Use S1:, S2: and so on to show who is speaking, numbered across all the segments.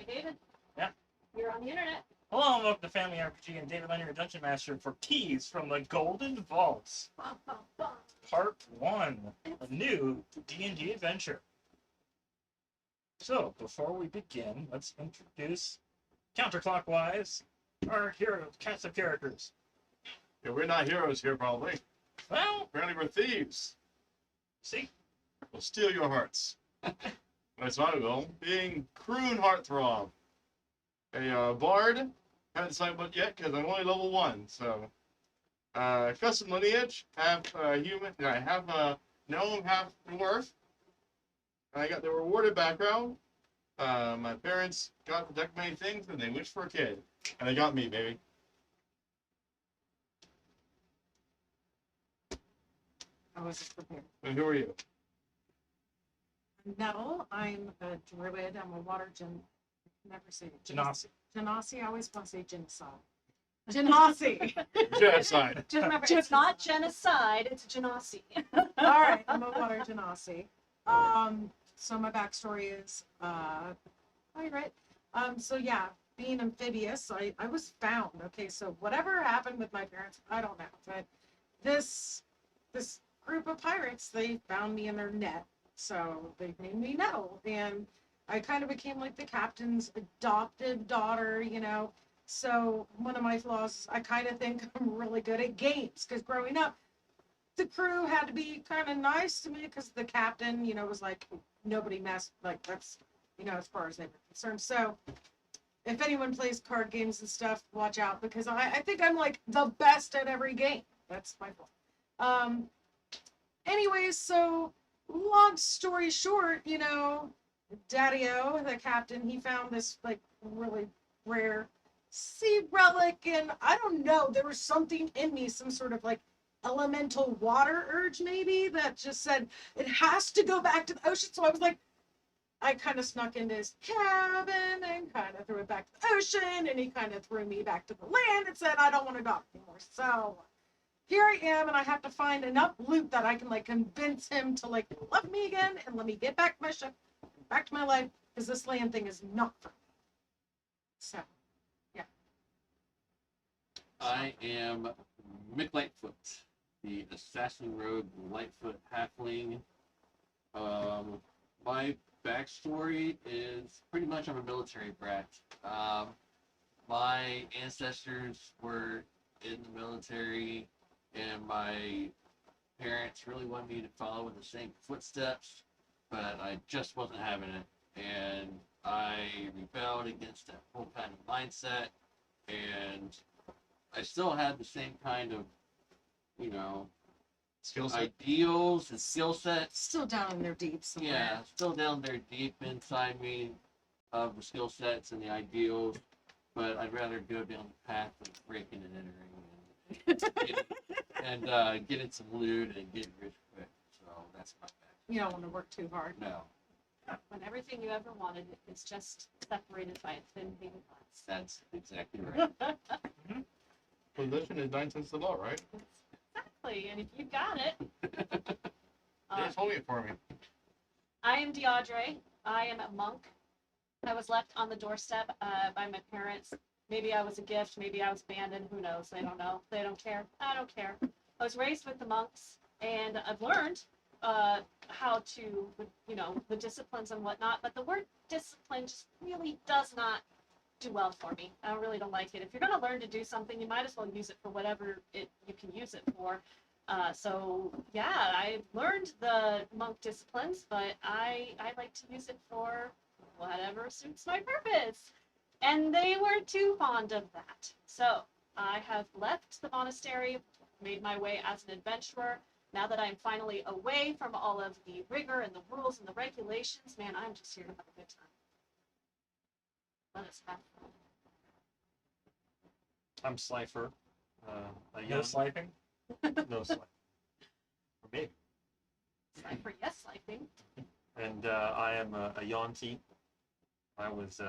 S1: Hey, David.
S2: Yeah.
S1: You're on the internet.
S2: Hello and welcome to Family RPG and David Leonard, your Dungeon Master for Keys from the Golden Vaults,
S1: Bum, bum, bum.
S2: Part 1, a new D&D adventure. So, before we begin, let's introduce, counterclockwise, our hero cast of characters.
S3: Yeah, we're not heroes here, probably.
S2: Well,
S3: Apparently we're thieves.
S2: see,
S3: We'll steal your hearts. That's my goal. Being Croon Heartthrob. A bard. Haven't decided what yet, because I'm only level 1, so... custom lineage. Half human. I have gnome, half dwarf. I got the rewarded background. My parents got to deck many things, and they wished for a kid. And they got me, baby.
S4: I wasn't prepared.
S3: And who are you?
S4: No, I'm a druid. I'm a water never say it.
S2: Genasi.
S4: Genasi. I always want to say genocide. Genasi.
S3: Genocide.
S4: Just remember,
S1: It's not genocide, it's genasi.
S4: all right. I'm a water genasi. So my backstory is, all right. So yeah, being amphibious, I was found. Okay, so whatever happened with my parents, I don't know. But this group of pirates, they found me in their net. So they named me Nettle, and I kind of became like the captain's adoptive daughter, you know. So one of my flaws is I kind of think I'm really good at games, because growing up, the crew had to be kind of nice to me because the captain, you know, was like, nobody messed, like that's, you know, as far as they were concerned. So if anyone plays card games and stuff, watch out, because I think I'm like the best at every game. That's my fault. Anyways, so long story short, you know, Daddy-O, the captain, he found this like really rare sea relic, and I don't know, there was something in me, some sort of like elemental water urge maybe, that just said it has to go back to the ocean. So I was like, I kind of snuck into his cabin and kind of threw it back to the ocean, and he kind of threw me back to the land and said, I don't want to dock anymore. So here I am, and I have to find enough loot that I can like convince him to like love me again and let me get back to my ship, back to my life, because this land thing is not for me. So, yeah.
S5: I am Mick Lightfoot, the assassin rogue Lightfoot halfling. My backstory is pretty much I'm a military brat. My ancestors were in the military, and my parents really wanted me to follow in the same footsteps, but I just wasn't having it. And I rebelled against that whole kind of mindset, and I still had the same kind of, you know,
S3: Skill set.
S5: ideals and skill sets.
S4: Still down in their deep somewhere.
S5: Yeah, still down there deep inside me of the skill sets and the ideals, but I'd rather go down the path of breaking and entering and getting some loot and getting rich quick. So that's my back.
S4: You don't want to work too hard.
S5: No,
S1: When everything you ever wanted is just separated by a thin paper glass.
S5: that's exactly right.
S3: Position is 9 cents the law, right?
S1: Exactly, and if you got it.
S3: Just hold it for me.
S1: I am Deaudre. I am a monk. I was left on the doorstep by my parents. Maybe I was a gift, maybe I was abandoned, who knows? They don't know. They don't care. I don't care. I was raised with the monks, and I've learned how to, you know, the disciplines and whatnot, but the word discipline just really does not do well for me. I really don't like it. If you're going to learn to do something, you might as well use it for whatever you can use it for. So yeah, I learned the monk disciplines, but I like to use it for whatever suits my purpose. And they weren't too fond of that. So I have left the monastery, made my way as an adventurer. Now that I'm finally away from all of the rigor and the rules and the regulations, man, I'm just here to have a good time. Let us have fun.
S6: I'm Slifer. A
S2: No
S6: young,
S2: sliping?
S6: no Slifer. For me.
S1: Sniper, yes, I think.
S6: And I am a Yonti. I was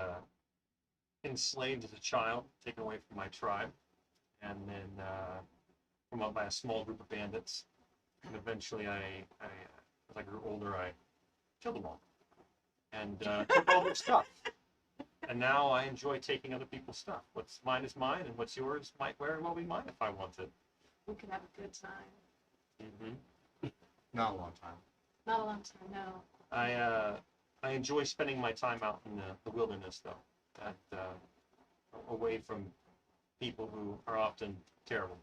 S6: enslaved as a child, taken away from my tribe, and then from up by a small group of bandits. And eventually, as I grew older, I killed them all and took all their stuff. And now I enjoy taking other people's stuff. What's mine is mine, and what's yours might very well be mine if I want it.
S1: We could have a good time.
S6: Mm-hmm.
S3: Not a long time.
S1: Not a long time, no.
S6: I enjoy spending my time out in the wilderness, though, away from people who are often terrible.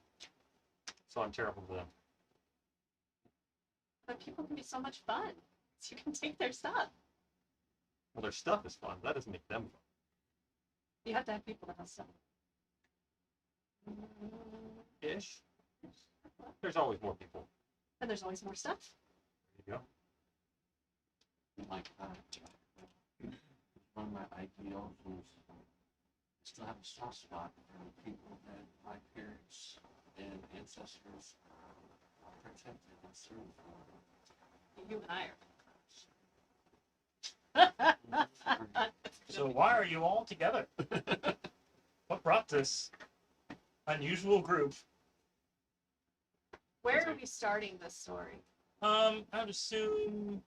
S6: So I'm terrible to them.
S1: But people can be so much fun. So you can take their stuff.
S6: Well, their stuff is fun. That doesn't make them fun.
S1: You have to have people that have stuff.
S6: Ish. There's always more people.
S1: And there's always more stuff.
S6: There you go.
S5: Like one of my ideals was still have a soft spot for the people that my parents and ancestors protected and served for.
S1: You and I are.
S2: So why are you all together? What brought this unusual group?
S1: Where are we starting this story?
S2: I would assume.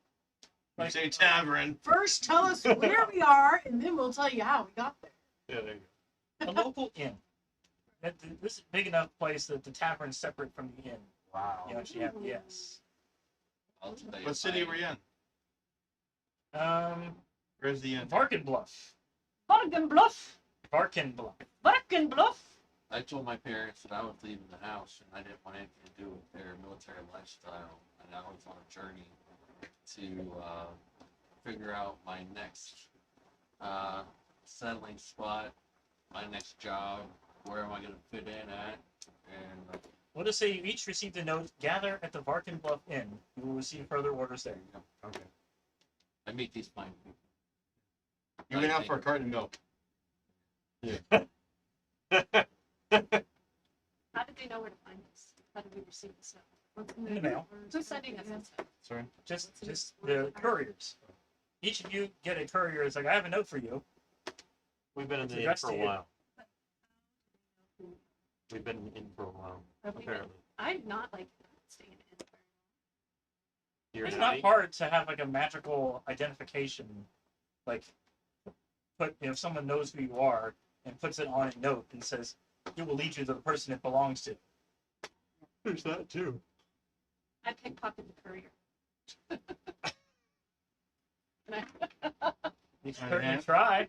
S3: You say tavern.
S4: First, tell us where we are, and then we'll tell you how we got there.
S6: Yeah, there you go.
S2: A local inn. This is a big enough place that the tavern's separate from the inn.
S3: Wow.
S2: You actually have yes.
S5: I'll tell you
S3: What city
S5: if
S3: were you in?
S2: Um,
S3: Where's the inn?
S2: Varkenbluff.
S1: Bargainbluff!
S2: Varkenbluff.
S1: Bargainbluff!
S5: I told my parents that I was leaving the house and I didn't want anything to do with their military lifestyle, and I was on a journey to figure out my next settling spot, my next job, where am I going to fit in at, and
S2: Let us say you each received a note. Gather at the Varkenbluff Inn. You will receive further orders there.
S3: Okay.
S5: I meet these fine people.
S3: You went out for a carton of milk.
S1: How did they know where to find us? How did we receive the stuff?
S2: In the mail.
S1: Who's sending us that stuff?
S3: Sorry.
S2: Just the couriers. Each of you get a courier. It's like, I have a note for you.
S6: We've been in
S2: It's
S6: the inn
S2: addressed
S6: for a
S2: to you.
S6: while. We've been in for a while,
S1: Have we been-
S6: apparently.
S1: I'm not like staying in.
S6: You're
S2: It's
S6: naughty.
S2: not hard to have like a magical identification. Like, if someone knows who you are and puts it on a note and says, it will lead you to the person it belongs to.
S6: There's that too.
S1: I pickpocket the courier. And
S2: You
S3: Sleight of
S2: certainly
S3: hand?
S2: try.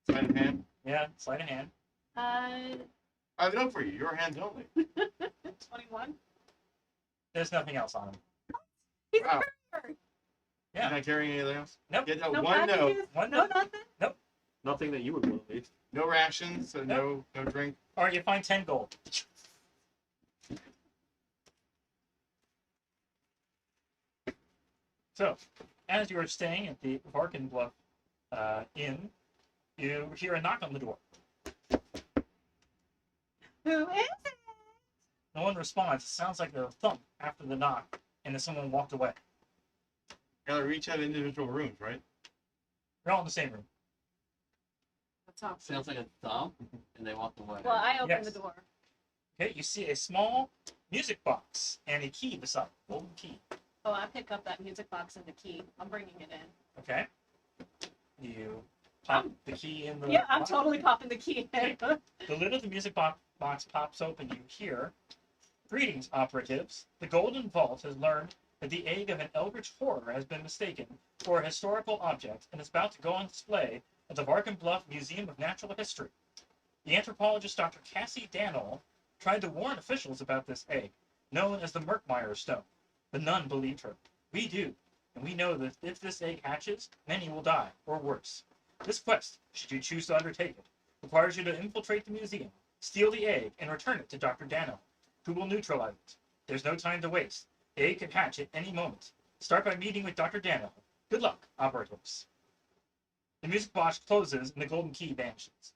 S3: Sleight of hand.
S2: Yeah, sleight of hand.
S1: I,
S3: I have a note for you. Your hands only.
S1: 21.
S2: There's nothing else on him.
S1: He's
S3: Wow.
S1: a courier.
S2: Yeah.
S3: You're not carrying anything else?
S2: Nope.
S3: Get that
S1: No
S3: one note.
S1: packages,
S2: One
S1: no
S2: note.
S1: nothing.
S6: Nothing that you would want to leave.
S3: No rations, so no drink.
S2: Or you find 10 gold. So, as you are staying at the Varkenbluff Inn, you hear a knock on the door.
S1: Who is it?
S2: No one responds. It sounds like a thump after the knock, and then someone walked away.
S3: Gotta reach out individual rooms, right?
S2: You're all in the same room.
S4: That's how.
S5: Sounds like a thump, and they walked away.
S1: Well, I open
S2: Yes.
S1: the door.
S2: Okay, you see a small music box and a key beside it, golden key.
S1: Oh, I pick up that music box and the key. I'm bringing it in.
S2: Okay, you pop the key in the.
S1: Yeah, I'm
S2: box.
S1: totally popping the key in.
S2: The lid of the music box pops open. You hear, "Greetings, operatives. The Golden Vault has learned that the egg of an eldritch horror has been mistaken for a historical object and is about to go on display at the Varkenbluff Museum of Natural History. The anthropologist Dr. Cassie Danol tried to warn officials about this egg, known as the Murkmire stone, but none believed her. We do, and we know that if this egg hatches, many will die, or worse. This quest, should you choose to undertake it, requires you to infiltrate the museum, steal the egg, and return it to Dr. Danol, who will neutralize it. There's no time to waste. The egg can hatch at any moment. Start by meeting with Dr. Danol. Good luck, operatives." The music box closes and the golden key vanishes.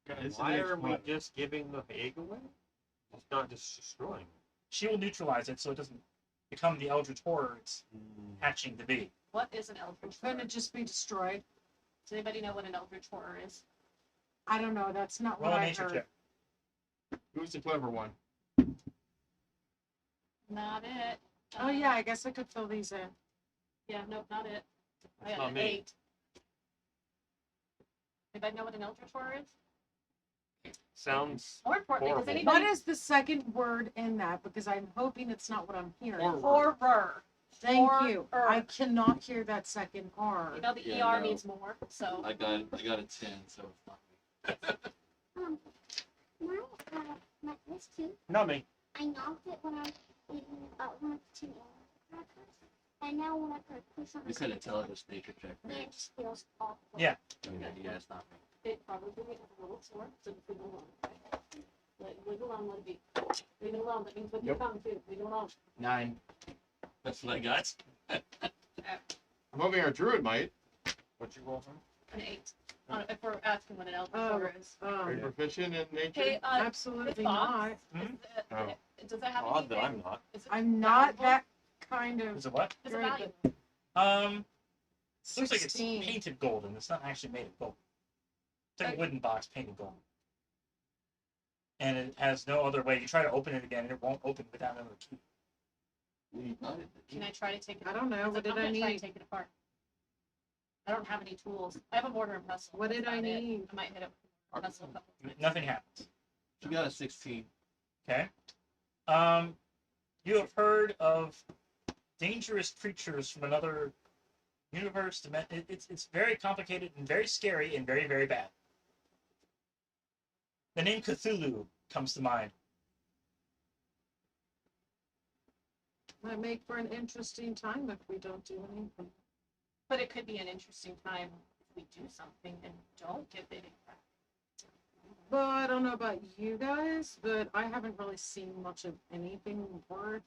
S3: Guys,
S6: Why
S3: it's
S6: are we
S3: fun.
S6: just giving the egg away? It's not just destroying it.
S2: She will neutralize it so it doesn't become the eldritch horror it's hatching to be.
S1: What is an eldritch horror?
S4: Couldn't it just be destroyed?
S1: Does anybody know what an eldritch horror is?
S4: I don't know. That's not what
S2: Roll a
S4: I
S2: nature
S4: heard.
S2: check.
S3: Who's the clever one?
S1: Not it.
S4: Oh yeah, I guess I could fill these in.
S1: Yeah, nope, not it. I
S6: That's
S1: got
S6: not
S1: an
S6: me.
S1: 8. Anybody know what an eldritch horror is?
S6: Sounds
S1: More importantly, does
S6: horrible.
S1: anybody?
S4: What is the second word in that? Because I'm hoping it's not what I'm hearing.
S3: Horror.
S1: Horror.
S4: Thank you.
S1: Horror.
S4: I cannot hear that second R.
S1: You know the
S5: Yeah,
S1: ER
S5: no.
S1: means more, so.
S5: I got a 10, so it's not me.
S7: My this too.
S6: Not me.
S7: I knocked it when I was eating one of the two crackers, and now when I push on
S5: You couldn't tell it was nature check.
S7: it
S5: Right?
S7: just feels awful.
S2: Yeah.
S5: Okay, yeah, it's not me.
S1: It probably is a little sore, so just leave it alone. Leave it alone, let it be. Leave it alone, that means with your
S3: Yep.
S1: tongue too, leave it alone.
S3: 9.
S5: That's what I got.
S3: I'm hoping our druid might.
S6: What'd you roll from?
S1: An 8. If we're asking what an eldritch
S4: Oh,
S1: horror is.
S3: Are you proficient in nature?
S1: Hey,
S4: Absolutely
S1: Fox.
S4: not.
S3: Oh.
S1: Does it have
S6: Odd that I'm
S1: anything?
S6: not.
S1: Is it
S4: I'm not
S1: valuable?
S4: that kind of.
S2: Is it what?
S1: Is it
S4: Great.
S1: valuable?
S2: Looks like it's
S4: 16.
S2: painted golden. It's not actually made of gold. It's like a wooden box painted gold. And it has no other way. You try to open it again, and it won't open without another key.
S5: You got it.
S1: Can I try to take it
S4: I don't know.
S1: apart?
S4: What did
S1: I'm
S4: I
S1: gonna try
S4: need?
S1: and take it apart. I don't have any tools. I have a mortar and pestle.
S4: What did
S1: That's
S4: I
S1: about it.
S4: need?
S1: I might hit it with a pestle a couple times.
S2: Nothing happens.
S5: You got a 16.
S2: Okay. You have heard of dangerous creatures from another universe. It's very complicated and very scary and very, very bad. The name Cthulhu comes to mind.
S4: Might make for an interesting time if we don't do anything.
S1: But it could be an interesting time if we do something and don't get bitten.
S4: Well, I don't know about you guys, but I haven't really seen much of anything worth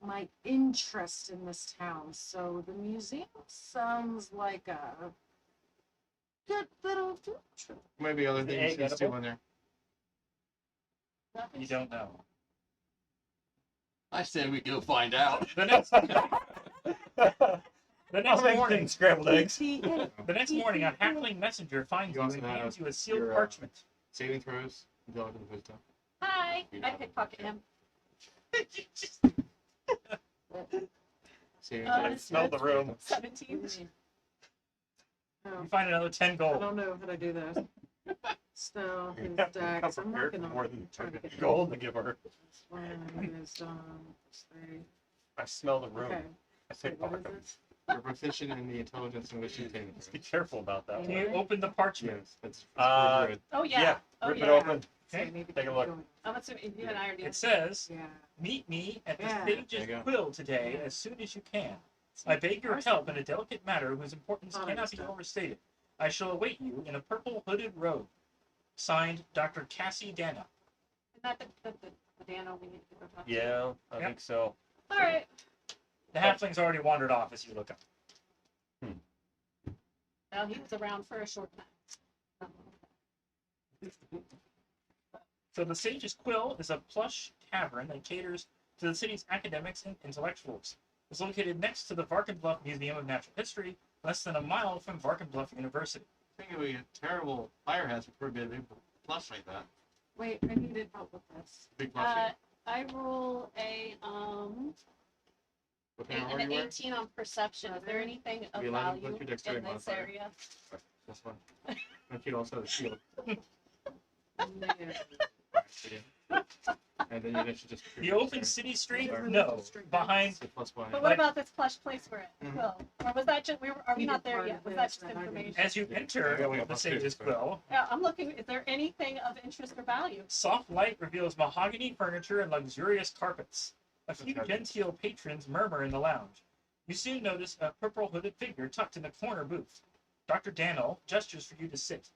S4: my interest in this town. So the museum sounds like a good little future.
S3: Maybe other
S2: Is the
S3: things
S2: egg
S3: you can steal
S2: edible?
S3: in there.
S2: You don't know.
S5: I said we go find out.
S2: The next, the next morning,
S6: Scrambled eggs.
S2: the next morning, a hackling messenger finds
S3: You
S2: you
S3: also
S2: and
S3: have
S2: hands you a sealed
S3: your,
S2: parchment.
S3: Saving throws. Intelligence wisdom.
S1: Hi!
S3: You
S1: I
S3: know.
S1: pickpocket him.
S3: Saving
S1: Uh,
S3: throws.
S6: Smell the room.
S1: 17.
S4: Oh,
S2: You find another 10
S4: I
S2: gold.
S4: don't know how to do that. So his
S6: You have to
S4: dex.
S6: come
S4: I'm
S6: prepared
S4: working
S6: for
S4: on
S6: more
S4: it.
S6: than
S4: I'm trying to get
S6: gold to give her.
S4: One wisdom. 3.
S6: I smell the room.
S4: Okay.
S6: I say
S4: What is
S6: fuck 'em.
S4: it?
S3: You're proficient in the intelligence and wisdom saving
S6: Let's be
S3: throws.
S6: careful about that.
S2: Can
S6: one.
S2: you open the parchment?
S3: Yes, that's
S6: Uh,
S3: good.
S1: Oh, yeah.
S6: Yeah,
S1: Oh,
S6: rip
S1: yeah.
S6: it open.
S4: So I
S2: Okay,
S4: need to
S6: take a
S4: keep
S6: look.
S4: going.
S1: I'm assuming you and I already.
S2: It says,
S4: Yeah.
S2: meet me at the
S4: Yeah.
S3: There you
S2: stage's
S3: go.
S2: quill today as soon as you can. I beg your help in a delicate matter whose importance
S4: Thought I
S2: cannot
S4: was
S2: be
S4: done.
S2: overstated. I shall await you in a purple hooded robe. Signed, Dr. Cassie Dana.
S1: Is that the Dano we need to go talk to?
S6: Yeah, I
S2: Yep.
S6: think so.
S1: All right.
S2: The halfling's already wandered off as you look up.
S1: Well, he was around for a short time.
S2: So the Sage's Quill is a plush tavern that caters to the city's academics and intellectuals. It's located next to the Varkenbluff Museum of Natural History, less than a mile from Varkenbluff University.
S3: I think it would be a terrible fire hazard for a big plus like that.
S4: Wait, I needed help with this.
S3: Big plus.
S1: I roll a
S3: What kind of armor
S1: an
S3: you wearing?
S1: 18 on perception. Is there anything of
S3: Be 11 plus
S1: value
S3: your dexterity
S1: in this
S3: modifier.
S1: area?
S3: This one. And you'd also have a shield. And then you should just.
S2: The open city street?
S3: Sorry.
S2: No. Behind
S3: So plus one.
S1: But what about this plush place we're at?
S3: Mhm.
S1: Quill? Or was that just are we
S4: You
S1: not
S4: did
S1: there
S4: part
S1: yet?
S4: of
S1: Was
S4: this,
S1: that just
S4: and I didn't.
S1: information?
S2: as you
S3: Yeah,
S2: enter
S3: we got
S2: the
S3: plus
S2: Sage's
S3: two, so-
S2: Quill,
S1: Yeah, I'm looking. Is there anything of interest or value?
S2: soft light reveals mahogany furniture and luxurious carpets. A few
S3: Okay.
S2: genteel patrons murmur in the lounge. You soon notice a purple hooded figure tucked in the corner booth. Dr. Daniel gestures for you to sit.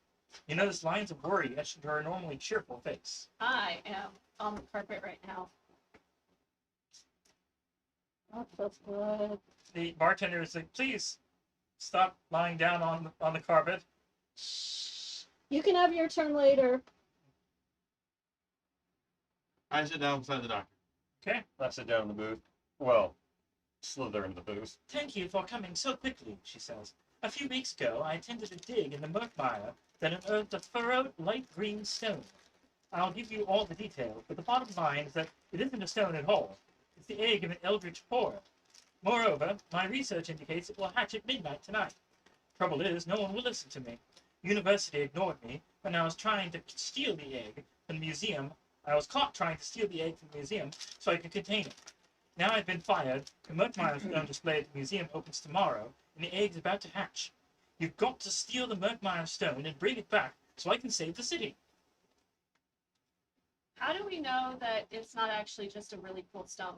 S2: You notice lines of worry etched into her normally cheerful face.
S1: I am on the carpet right now. That feels good.
S2: The bartender is like, please stop lying down on the carpet.
S1: You can have your turn later.
S3: I sit down beside the doctor.
S2: Okay.
S6: I sit down in the booth. Well, slither into the booth.
S2: Thank you for coming so quickly, she says. A few weeks ago, I attended a dig in the Murkmire that unearthed a furrowed light green stone. I'll give you all the details, but the bottom line is that it isn't a stone at all. It's the egg of an eldritch horror. Moreover, my research indicates it will hatch at midnight tonight. Trouble is, no one will listen to me. University ignored me when I was trying to steal the egg from the museum. I was caught trying to steal the egg from the museum so I could contain it. Now I've been fired. The Murkmire stone display at the museum opens tomorrow, and the egg is about to hatch. You've got to steal the Murkmire stone and bring it back so I can save the city.
S1: How do we know that it's not actually just a really cool stone?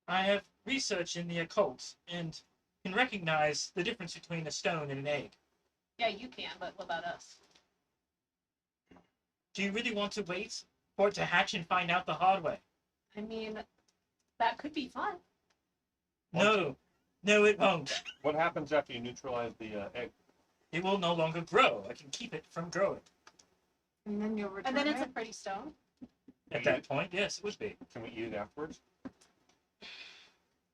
S2: I have research in the occult and can recognize the difference between a stone and an egg.
S1: Yeah, you can, but what about us?
S2: Do you really want to wait for it to hatch and find out the hard way?
S1: I mean, that could be fun.
S2: No, it won't.
S6: What happens after you neutralize the egg?
S2: It will no longer grow. I can keep it from growing.
S4: And then you'll return
S1: And then it's a
S4: it.
S1: pretty stone.
S2: At that point, yes, it would be.
S6: Can we eat it afterwards?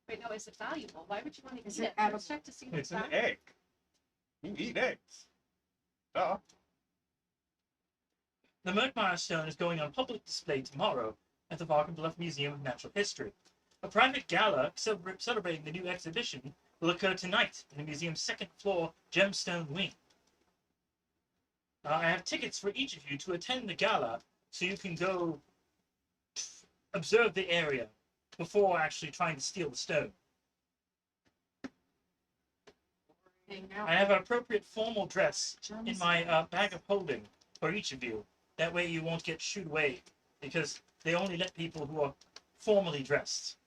S1: Wait, no, is it valuable? Why would you want to
S4: Is
S1: eat
S4: it
S1: it?
S4: edible?
S1: First check to see if
S6: It's an
S1: valuable.
S6: egg. You eat eggs. Duh.
S2: The Murkmire stone is going on public display tomorrow at the Bark and Bluff Museum of Natural History. A private gala celebrating the new exhibition will occur tonight in the museum's second floor gemstone wing. I have tickets for each of you to attend the gala so you can go observe the area before actually trying to steal the stone.
S4: Hang out
S2: I have an appropriate formal dress
S4: with
S2: in my bag of holding for each of you. That way you won't get shooed away, because they only let people who are formally dressed.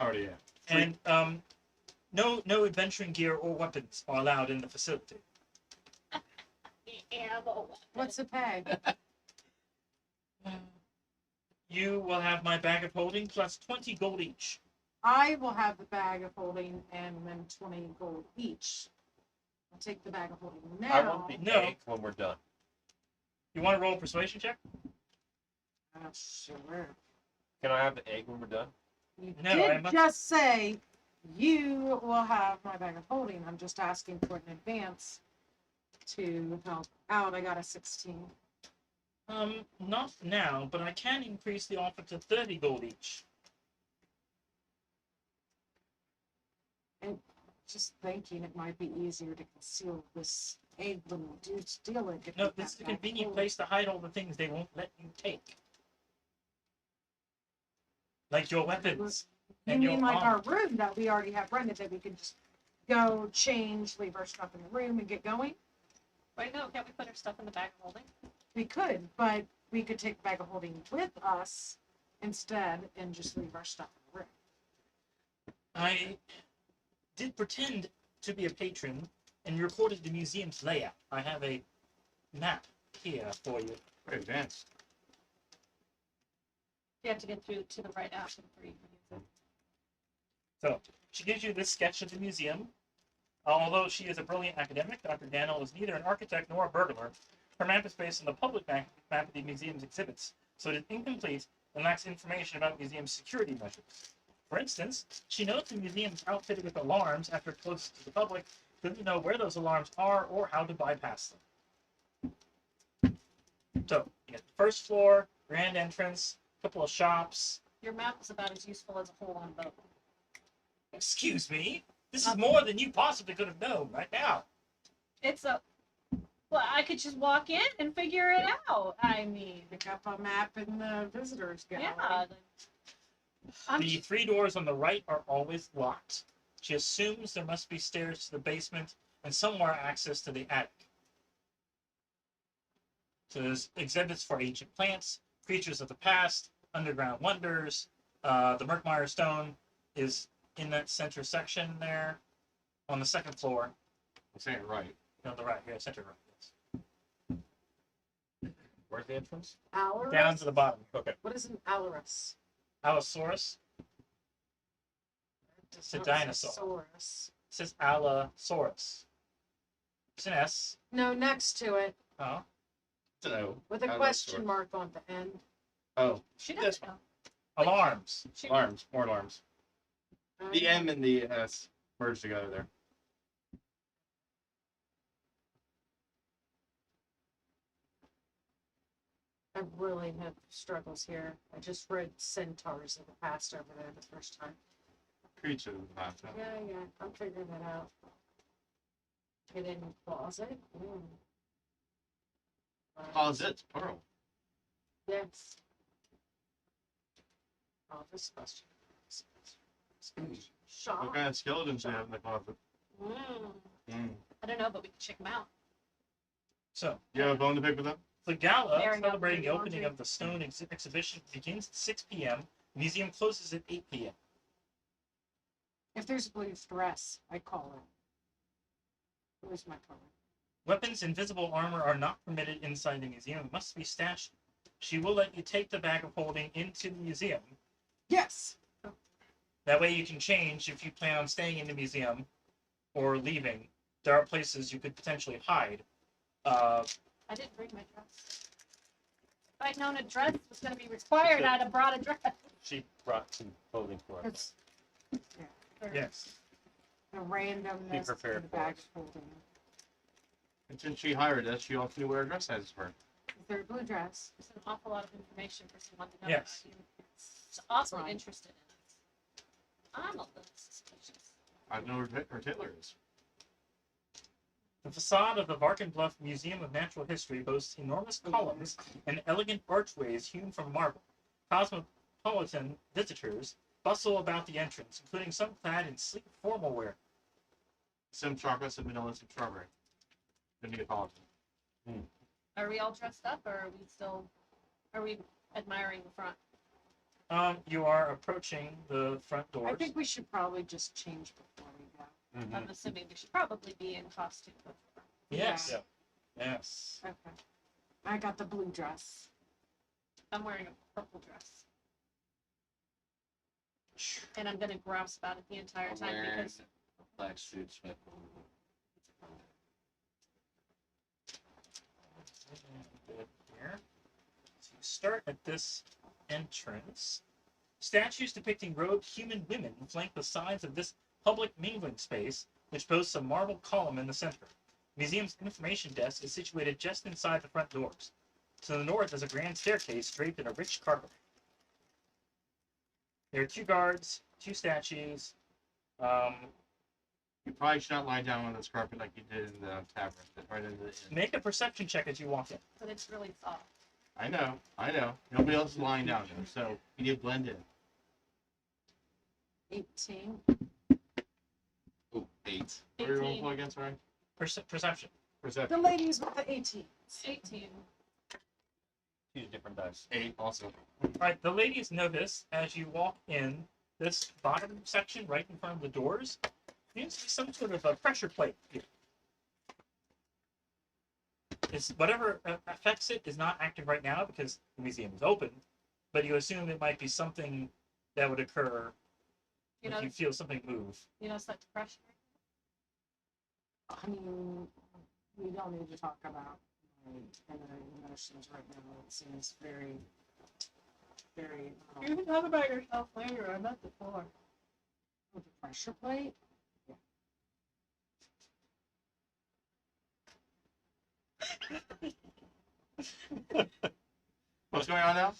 S3: Already, yeah.
S2: And no adventuring gear or weapons are allowed in the facility.
S1: Ammo.
S4: What's the pay?
S2: You will have my bag of holding plus 20 gold each.
S4: I will have the bag of holding and then 20 gold each. I'll take the bag of holding now.
S6: I want the
S2: No.
S6: egg when we're done.
S2: You want to roll a persuasion check?
S4: Sure.
S6: Can I have the egg when we're done?
S4: You
S2: No,
S4: did
S2: I must-
S4: just say you will have my bag of holding. I'm just asking for it in advance to help out. I got a 16.
S2: Not now, but I can increase the offer to 30 gold each.
S4: Just thinking it might be easier to conceal this egg when we do steal it. if
S2: No,
S4: we
S2: this is a
S4: have that
S2: convenient
S4: gold.
S2: place to hide all the things they won't let you take. Like your weapons.
S4: You
S2: and your
S4: mean like
S2: armor.
S4: our room that we already have rented that we could just go change, leave our stuff in the room and get going?
S1: Wait, no, can't we put our stuff in the bag of holding?
S4: We could, but we could take the bag of holding with us instead and just leave our stuff in the room.
S2: I did pretend to be a patron and recorded the museum's layout. I have a map here for you.
S3: Very advanced.
S1: You have to get through to the right after before you can use it.
S2: So, she gives you this sketch of the museum. Although she is a brilliant academic, Dr. Daniel is neither an architect nor a burglar. Her map is based on the public map of the museum's exhibits, so it is incomplete and lacks information about museum security measures. For instance, she notes the museum is outfitted with alarms after it closes to the public, doesn't know where those alarms are or how to bypass them. So, you get the first floor, grand entrance, couple of shops.
S1: Your map is about as useful as a hole on a boat.
S2: Excuse me? This is more than you possibly could have known right now.
S1: It's a. Well, I could just walk in and figure it out. I mean,
S4: Pick up a map in the visitors gallery.
S1: yeah. I'm
S2: The 3 doors on the right are always locked. She assumes there must be stairs to the basement and somewhere access to the attic. So there's exhibits for ancient plants, creatures of the past, underground wonders. The Murkmire stone is in that center section there on the second floor.
S3: I'm saying it right.
S2: On the right here, center right. Yes.
S6: Where's the entrance?
S4: Alorus?
S2: Down to the bottom.
S6: Okay.
S4: What is an Alorus?
S2: Allosaurus. It's a dinosaur.
S4: Saurus.
S2: It says Allosaurus. It's an S.
S4: No, next to it,
S2: Oh.
S3: Don't know.
S4: with a question mark on the end.
S3: Oh,
S1: She
S3: This
S1: does know.
S2: Alarms.
S1: She,
S3: alarms. More alarms. The
S4: Um,
S3: M and the S merged together there.
S4: I really have struggles here. I just read Centaurs in the past over there the first time.
S3: Creature of the past.
S4: Yeah, I'm figuring that out. Hidden closet.
S3: Closets, plural.
S4: Yes. Office question. Shop.
S3: What kind of skeletons do you have in the closet?
S1: Mm. I don't know, but we can check them out.
S2: So,
S3: You have a bone to pick with them?
S2: the gala
S1: Airing out
S2: celebrating the
S1: the
S2: opening
S1: laundry.
S2: of the stone exhibition begins at 6 p.m. The museum closes at 8 p.m.
S4: If there's a blue dress, I call it. Where's my color?
S2: Weapons and visible armor are not permitted inside the museum and must be stashed. She will let you take the bag of holding into the museum.
S4: Yes.
S2: That way you can change if you plan on staying in the museum or leaving. There are places you could potentially hide.
S1: I didn't bring my dress. If I'd known a dress was going to be required, I'd have brought a dress.
S6: She brought some clothing for us.
S4: It's
S2: Yes.
S4: the randomness
S6: prepared
S4: of the
S6: for
S4: bag
S6: us.
S4: holding.
S3: And since she hired us, she also knew where our dress sizes were.
S4: Is there a blue dress?
S1: There's an awful lot of information for someone to know
S2: Yes.
S1: about you. It's awfully
S4: Right.
S1: interested in it. I'm a little suspicious.
S3: I know where her tailor is.
S2: The facade of the Varkenbluff Museum of Natural History boasts enormous columns and elegant archways hewn from marble. Cosmopolitan visitors bustle about the entrance, including some clad in sleek formal wear.
S3: Some chocolate, some vanilla, some strawberry. The Neapolitan.
S1: Are we all dressed up, or are we admiring the front?
S2: You are approaching the front doors.
S4: I think we should probably just change before we go.
S6: Mm-hmm.
S1: I'm assuming we should probably be in costume before.
S2: Yes.
S6: Yeah.
S2: Yes.
S4: Okay. I got the blue dress.
S1: I'm wearing a purple dress. And I'm going to grouse about it the entire
S5: I'm
S1: time
S5: wearing
S1: because
S5: a black suit, sweat.
S2: Here. So you start at this entrance. Statues depicting robed human women flank the sides of this public mingling space, which boasts a marble column in the center. The museum's information desk is situated just inside the front doors. To the north is a grand staircase draped in a rich carpet. There are 2 guards, 2 statues.
S3: You probably should not lie down on this carpet like you did in the tavern. Right into the inn.
S2: Make a perception check as you walk in.
S1: but it's really soft.
S3: I know. Nobody else is lying down there, so you need to blend in.
S4: 18.
S5: Oh, 8.
S3: What are you rolling
S1: 18.
S3: for again, sorry?
S2: Perception.
S4: The
S3: Perception.
S4: ladies with the 18s.
S1: 18.
S6: Use different dice.
S3: 8 also.
S2: Alright, the ladies notice as you walk in this bottom section right in front of the doors, seems to be some sort of a pressure plate here. It's whatever affects it is not active right now because the museum is open, but you assume it might be something that would occur
S1: You
S2: if
S1: know,
S2: you feel something move.
S1: you notice that depression?
S4: I mean, we don't need to talk about my emotions right now. It seems very, very.
S1: You can talk about yourself later. I'm at the floor.
S4: With the pressure plate.
S3: What's going on now?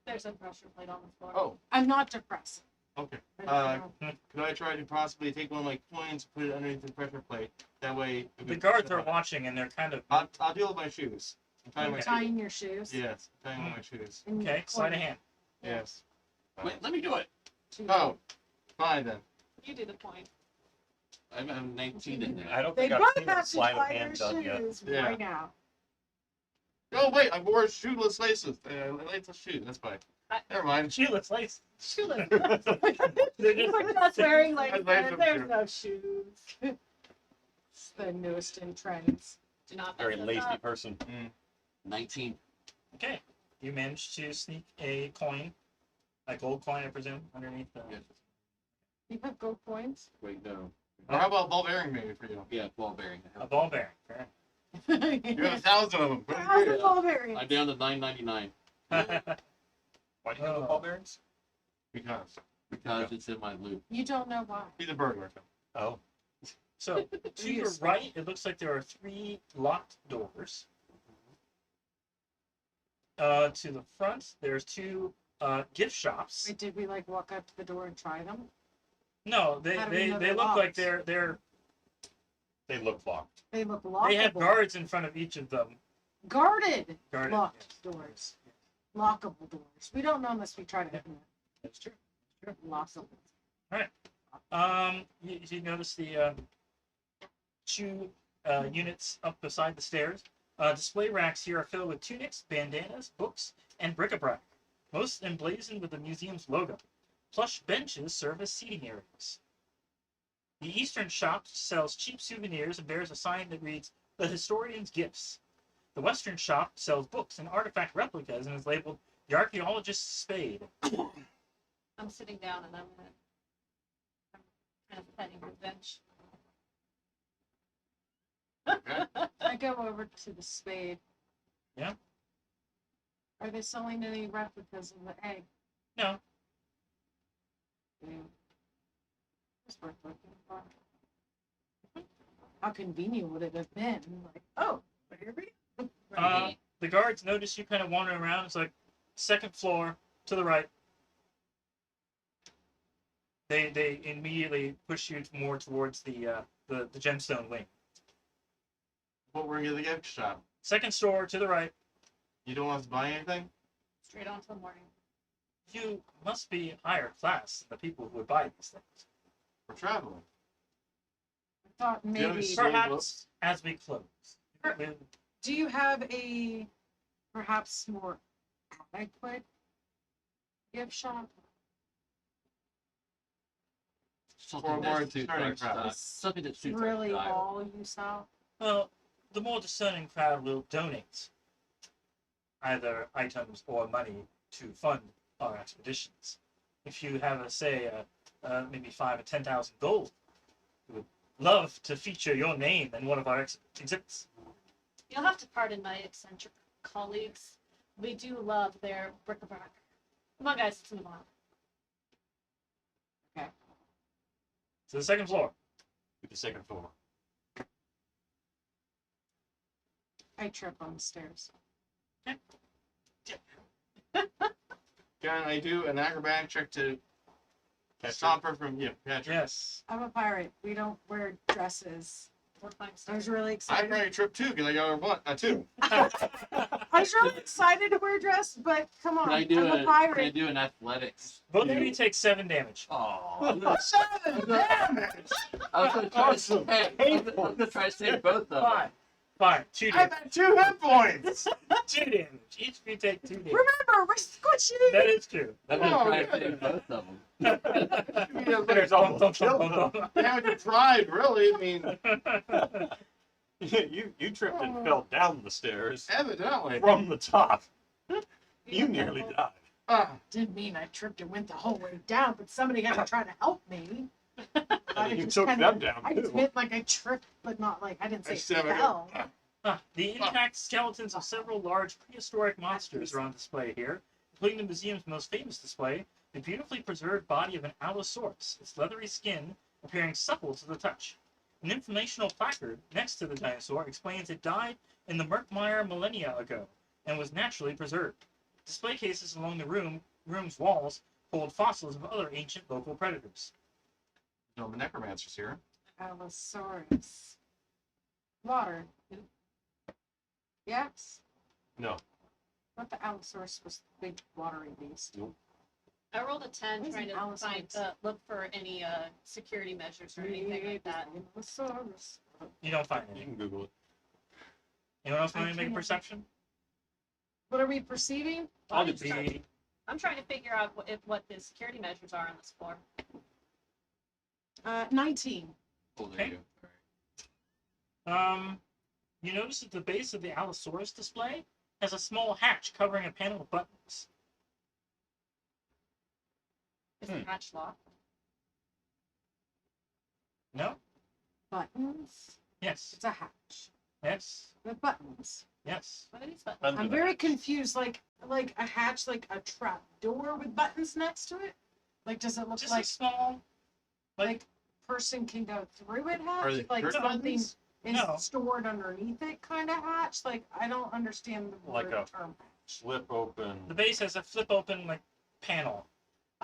S1: There's a pressure plate on the floor.
S3: Oh,
S4: I'm not depressed.
S3: okay.
S4: I-
S3: Could I try to possibly take one of my coins, put it underneath the pressure plate? That way.
S2: The guards are watching and they're kind of
S3: I'll deal with my shoes. I'm tying my shoes.
S4: Tying your shoes.
S3: Yes, I'm tying on my shoes.
S4: and
S2: okay. Sleight of hand.
S3: Yes.
S5: Wait, let me do it.
S4: to-
S3: Oh, fine then.
S1: You do the point.
S5: I'm 19 in there.
S6: I don't
S4: They
S6: think I've
S4: both
S6: seen a
S4: have to
S6: sleight of
S4: tie
S6: hand
S4: their
S6: done yet.
S4: shoes
S3: Yeah.
S4: right now.
S3: Oh wait, I wore shoeless laces. Laceless shoes. That's fine. Never mind.
S2: Shoeless lace.
S1: Shoeless.
S2: They're
S1: We're just wearing like
S3: I'd like them
S1: there's
S3: to.
S1: no shoes.
S4: It's the newest in trends.
S1: Do not
S6: Very
S1: mess
S6: lazy
S1: this up.
S6: person.
S5: 19.
S2: Okay. You managed to sneak a coin, a gold coin, I presume, underneath the.
S5: Yes.
S4: You have gold coins?
S5: Wait, no.
S3: Or how about ball bearing maybe for you?
S5: Yeah, ball bearing.
S2: A ball bearing. Correct.
S3: You have 1,000 of them. Put 'em
S4: How's
S3: through.
S4: the ball bearing?
S5: I'm down to 9.99
S6: Why do you have the ball bearings?
S3: Because
S5: because it's in my loop.
S4: You don't know why.
S3: he's a burglar.
S6: Oh,
S2: So, to your right, it looks like there are 3 locked doors. To the front, there's 2 gift shops.
S4: Wait, did we walk up to the door and try them?
S2: No,
S4: How do we
S2: they
S4: know they're
S2: look like
S4: locked?
S2: they're
S6: They look locked.
S4: They look lockable.
S2: They have guards in front of each of them.
S4: Guarded,
S2: Guarded,
S4: locked
S2: yes.
S4: doors. Lockable doors. We don't know unless we try to open
S2: That's true.
S4: it. Lockable.
S2: You notice the two units up beside the stairs. Display racks here are filled with tunics, bandanas, books, and bric-a-brac, most emblazoned with the museum's logo. Plush benches serve as seating areas. The eastern shop sells cheap souvenirs and bears a sign that reads, "The Historian's Gifts." The western shop sells books and artifact replicas and is labeled "The Archaeologist's Spade."
S1: I'm sitting down and I'm kind of petting the bench.
S4: I go over to the spade.
S2: Yeah?
S4: Are they selling any replicas of the egg?
S2: No.
S4: It's worth looking for. How convenient would it have been? Like, oh, here we go.
S2: The guards notice you kind of wandering around. It's like second floor to the right. They immediately push you more towards the gemstone wing.
S3: What we're in the gift shop.
S2: Second store to the right.
S3: You don't want us to buy anything?
S1: Straight on to the morning.
S2: You must be higher class than the people who would buy these things.
S3: We're traveling.
S4: I thought
S3: Do you have
S4: maybe.
S3: any Slow
S2: Perhaps
S3: books?
S2: as we close.
S4: Do you have a perhaps more adequate gift shop?
S5: Something
S3: Or more
S5: that suits
S3: discerning
S5: our style.
S3: crowd.
S5: Something that suits our
S4: Really,
S5: style.
S4: all you sell?
S2: Well, the more discerning crowd will donate either items or money to fund our expeditions. If you have, say, maybe 5,000 or 10,000 gold, we would love to feature your name in one of our exhibits.
S1: You'll have to pardon my eccentric colleagues. We do love their bric-a-brac. Come on, guys, let's move on.
S2: To the second floor.
S6: To the second floor.
S4: I trip on the stairs.
S3: Can I do an acrobatic check to
S6: Catch
S3: stop her from catch her?
S2: Yes.
S4: I'm a pirate. We don't wear dresses.
S1: We're fine.
S4: I was really
S3: I
S4: excited.
S3: probably tripped too because I got a 2.
S4: I was really excited to wear a dress, but come on,
S5: Can I do
S4: I'm a
S5: Can I
S4: pirate.
S5: do an athletics?
S2: Both of you take 7 damage.
S5: Oh,
S3: Damn it!
S5: I was gonna try
S3: Awesome.
S5: to I was gonna try to save both of them.
S2: Fine. 2
S3: I'm
S2: damage.
S3: at 2 hit points!
S2: 2 damage. Each of you take 2 damage.
S4: Remember, we're squishy.
S2: That is true.
S5: I'm gonna try to save both of them.
S6: There's almost
S3: Damage of pride, really. I mean,
S6: you tripped and fell down the stairs
S3: evidently.
S6: from the top. You nearly died.
S4: Didn't mean I tripped and went the whole way down, but somebody had to try to help me.
S6: And you
S4: just
S6: took
S4: kinda-
S6: them down
S4: I just
S6: too.
S4: meant like I tripped, but not like I didn't say
S3: I still haven't
S4: fell.
S2: The intact skeletons of several large prehistoric monsters are on display here, including the museum's most famous display, the beautifully preserved body of an Allosaurus, its leathery skin appearing supple to the touch. An informational placard next to the dinosaur explains it died in the Murkmire millennia ago and was naturally preserved. Display cases along the room's walls hold fossils of other ancient local predators.
S3: No, the necromancer's here.
S4: Allosaurus. Water. Yes.
S6: No.
S4: What the Allosaurus was the big watery beast.
S1: I rolled a 10
S4: What is
S1: trying
S4: an
S1: to
S4: Allosaurus?
S1: look for any security measures or anything like that.
S4: Allosaurus.
S2: You don't find
S6: You
S2: any.
S6: can Google it.
S2: Anyone else want
S4: I
S2: to make a
S4: can't.
S2: perception?
S4: What are we perceiving?
S2: I'll just be.
S1: I'm trying to figure out what the security measures are on this floor.
S4: 19.
S5: Oh, there
S2: Okay.
S5: you go. All right.
S2: You notice at the base of the Allosaurus display has a small hatch covering a panel of buttons.
S1: Is the hatch locked?
S2: No?
S4: Buttons.
S2: Yes.
S4: It's a hatch
S2: Yes.
S4: with buttons.
S2: Yes.
S1: What are these buttons?
S6: Under
S4: I'm
S6: the
S4: very
S6: hatch.
S4: confused. Like a hatch, like a trap door with buttons next to it. Like, does it look
S2: Just
S4: like
S2: a small.
S4: like person can go through it hatch?
S3: Are they
S4: Like
S3: curtain
S4: something
S3: buttons?
S4: is
S2: No.
S4: stored underneath it, kind of hatch. Like I don't understand the
S6: Like
S4: word
S6: a-
S4: term.
S6: Slip open.
S2: The base has a flip open like panel.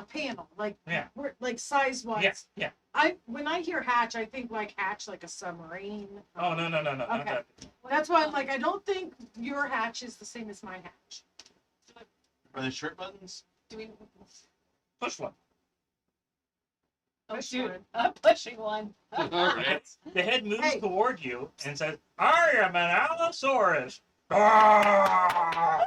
S4: a panel, like
S2: Yeah.
S4: we're like size wise.
S2: Yes. Yeah.
S4: When I hear hatch, I think like hatch like a submarine.
S2: Oh no. Not
S4: Okay.
S2: that.
S4: That's why I'm like, I don't think your hatch is the same as my hatch.
S3: Are they shirt buttons?
S1: Do we?
S2: Push one.
S1: Oh
S4: Push
S1: shoot!
S4: one.
S1: I'm pushing one.
S5: All right.
S2: The head moves
S4: Hey.
S2: toward you and says, "I am an Allosaurus." Ah!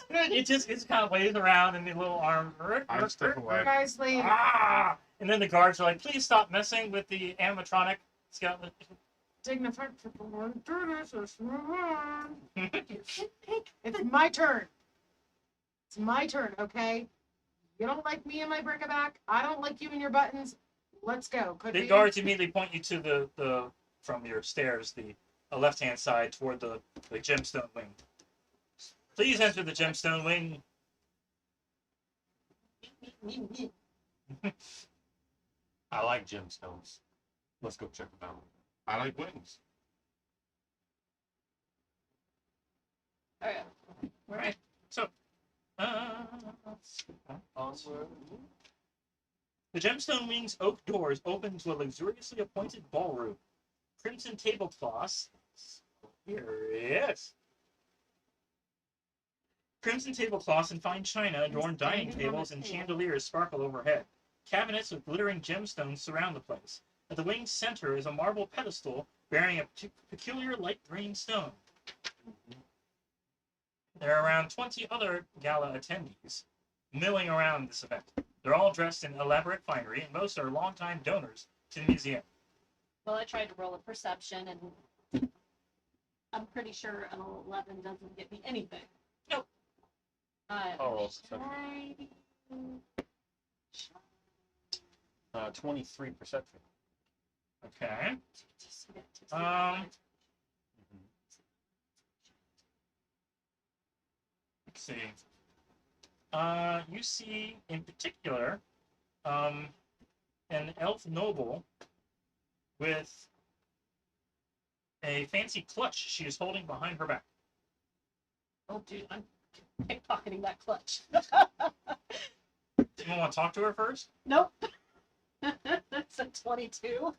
S2: it just kind of waves around in the little arms.
S3: I step away.
S4: Guys, leave.
S2: Ah! And then the guards are like, "Please stop messing with the animatronic skeleton."
S4: Dignified people won't do this. Let's move on. It's my turn. It's my turn, okay? You don't like me and my bric-a-brac. I don't like you and your buttons. Let's go. Could
S2: The
S4: be.
S2: guards immediately point you to the from your stairs, the left-hand side toward the gemstone wing. Please enter the gemstone wing.
S6: I like gemstones. Let's go check them out.
S3: I like wings.
S1: Alright.
S2: All right. So,
S6: Onward.
S2: the gemstone wing's oak doors open to a luxuriously appointed ballroom. Crimson tablecloths. Here it is. Crimson tablecloths and fine china adorn dining tables and chandeliers sparkle overhead. Cabinets with glittering gemstones surround the place. At the wing's center is a marble pedestal bearing a peculiar light green stone. There are around 20 other gala attendees milling around this event. They're all dressed in elaborate finery, and most are longtime donors to the museum.
S1: Well, I tried to roll a perception, and I'm pretty sure an 11 doesn't get me anything.
S2: Nope.
S6: I'll roll perception. 23 perception.
S2: Okay.
S6: Mhm.
S2: Let's see. You see, in particular, an elf noble with a fancy clutch she is holding behind her back.
S1: Oh, dude, I'm pickpocketing that clutch.
S2: Do you want to talk to her first?
S1: Nope. That's a 22.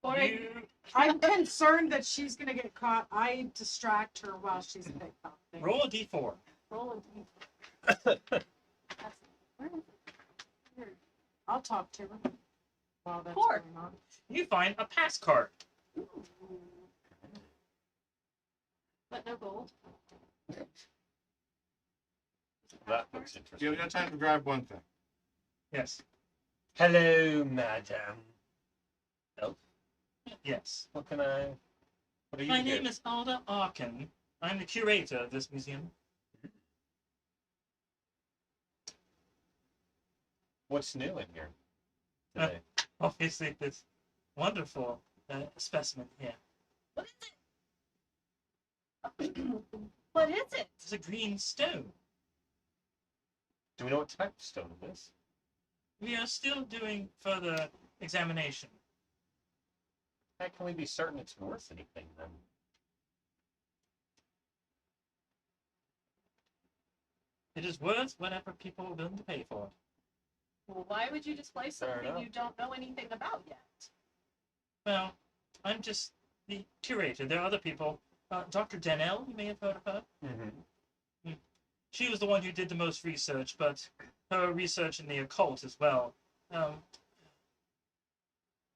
S1: Or
S2: You,
S4: I'm concerned that she's gonna get caught. I distract her while she's pickpocketing.
S2: roll a d4.
S1: roll a d. That's- where is it? Here.
S4: I'll talk to her while that's
S1: 4.
S4: going on.
S2: You find a pass card.
S1: Ooh. But no gold.
S6: That looks
S3: You
S6: interesting.
S3: only got time to grab one thing.
S2: Yes.
S6: Hello, madam. Elf,
S2: Yes.
S6: what can I? What are you
S2: My
S6: here?
S2: name is Alda Arkin. I'm the curator of this museum.
S6: What's new in here today?
S2: Obviously, this wonderful specimen here.
S1: What is it? What is it?
S2: It's a green stone.
S6: Do we know what type of stone it is?
S2: We are still doing further examination.
S6: How can we be certain it's worth anything then?
S2: It is worth whatever people are willing to pay for it.
S1: Well, why would you display
S6: Fair
S1: something
S6: enough.
S1: you don't know anything about yet?
S2: Well, I'm just the curator. There are other people. Dr. Danelle, you may have heard of her.
S6: Mm-hmm.
S2: She was the one who did the most research, but her research in the occult as well.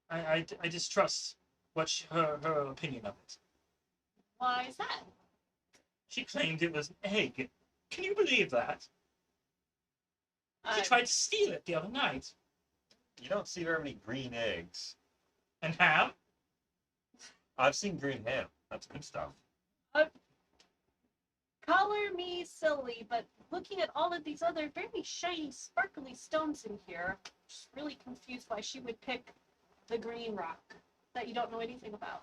S2: I distrust her opinion of it.
S1: Why is that?
S2: She claimed it was an egg. Can you believe that? She
S1: I-
S2: tried to steal it the other night.
S6: You don't see very many green eggs.
S2: And ham?
S6: I've seen green ham. That's good stuff.
S1: Color me silly, but looking at all of these other very shiny, sparkly stones in here, I'm just really confused why she would pick the green rock that you don't know anything about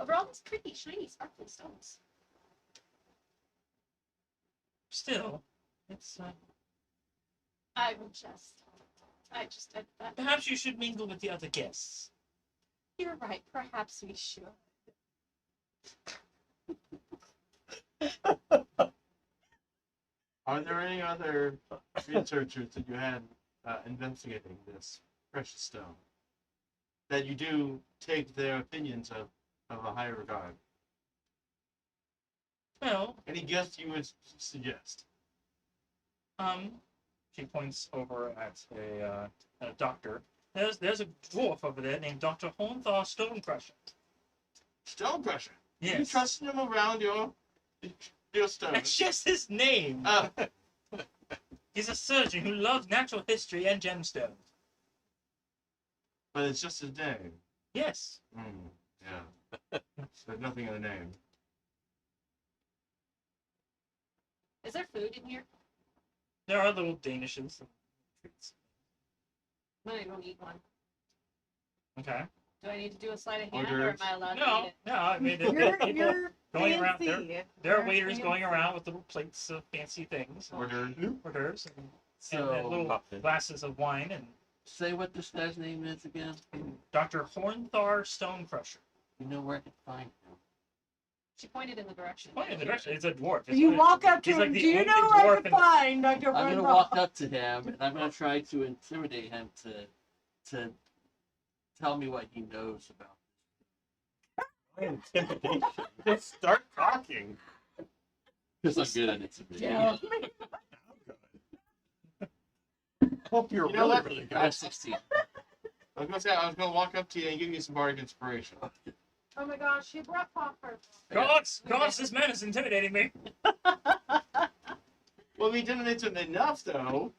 S1: over all these pretty, shiny, sparkly stones.
S2: Still, it's
S1: I just,
S2: perhaps you should mingle with the other guests.
S1: You're right. Perhaps we should.
S3: Are there any other researchers that you had investigating this precious stone that you do take their opinions of a high regard?
S2: Well,
S3: Any guests you would suggest?
S2: she points over at a doctor. There's a dwarf over there named Dr. Hornthar Stonecrusher.
S3: Stone crusher. You
S2: Yes.
S3: trusting him around your stone?
S2: That's just his name.
S3: Oh,
S2: He's a surgeon who loves natural history and gemstones.
S3: but it's just his name.
S2: Yes.
S3: Yeah. There's nothing in the name.
S1: Is there food in here?
S2: There are little danishes and treats.
S1: I don't eat one.
S2: Okay.
S1: Do I need to do a sleight of
S3: Hors
S1: hand, or am
S3: d'oeuvres.
S1: I allowed to
S2: No,
S1: eat it?
S2: no. I mean, there
S4: You're,
S2: are people
S4: you're
S2: going around.
S4: fancy.
S2: There are
S4: You're
S2: waiters going
S4: fancy.
S2: around with little plates of fancy things,
S3: Order.
S2: hors d'oeuvres, and
S5: So,
S2: little glasses of wine. And
S5: say what this guy's name is again.
S2: Dr. Hornthar Stonecrusher.
S5: You know where I can find him.
S1: She pointed in the direction.
S2: Point in the direction. It's a dwarf. It's
S4: You
S2: one of-
S4: walk up to
S2: he's like
S4: him.
S2: the
S4: Do you
S2: only
S4: know where
S2: dwarf
S4: to
S2: in-
S4: find Dr.
S5: I'm gonna
S4: Brundle?
S5: walk up to him and I'm gonna try to intimidate him to tell me what he knows about.
S6: Intimidation. Just start talking.
S5: Because I'm good at intimidating.
S4: Yeah.
S6: Hope you're
S3: You know
S6: really,
S3: what?
S6: really
S5: I
S6: good.
S5: have 16.
S3: I was gonna say I was gonna walk up to you and give you some bardic inspiration.
S4: Oh my gosh, she brought popcorn.
S2: Gods, this man is intimidating me.
S3: Well, if he didn't mention enough, though,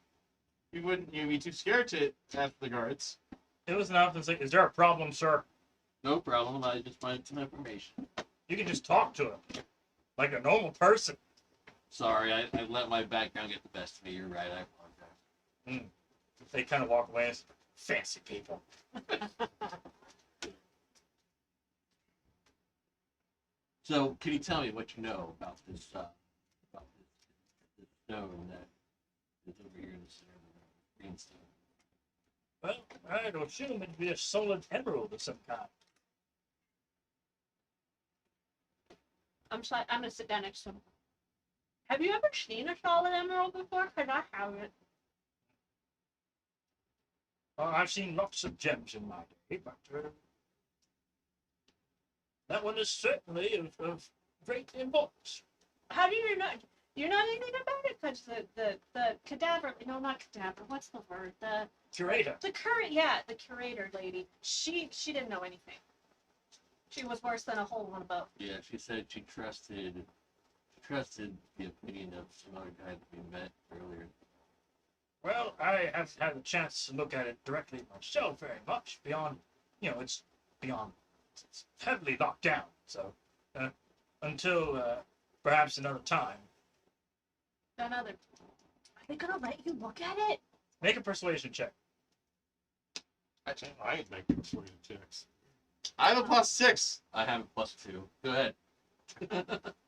S3: you'd be too scared to ask the guards.
S2: It was enough. It's like, is there a problem, sir?
S5: No problem. I just wanted some information.
S2: You can just talk to him like a normal person.
S5: Sorry, I let my background get the best of me. You're right. I apologize.
S2: They kind of walk away as fancy people.
S5: So, can you tell me what you know about this stone that is over here in the center of the green stone?
S2: Well, I'd assume it'd be a solid emerald of some kind.
S1: I'm gonna sit down next to him. Have you ever seen a solid emerald before? Because I haven't.
S2: I've seen lots of gems in my day, but that one is certainly of great importance.
S1: How do you know? You're not anything about it because the cadaver. No, not cadaver. What's the word?
S2: Curator.
S1: The curator lady. She didn't know anything. She was worse than a hole in a boat.
S5: Yeah, she said she trusted the opinion of some other guy that we met earlier.
S2: Well, I have had a chance to look at it directly myself very much beyond, it's beyond, it's heavily locked down. So, until perhaps another time,
S1: Are they gonna let you look at it?
S2: make a persuasion check.
S6: Actually, I ain't making persuasion checks.
S3: I have a +6.
S5: I have a +2. Go ahead.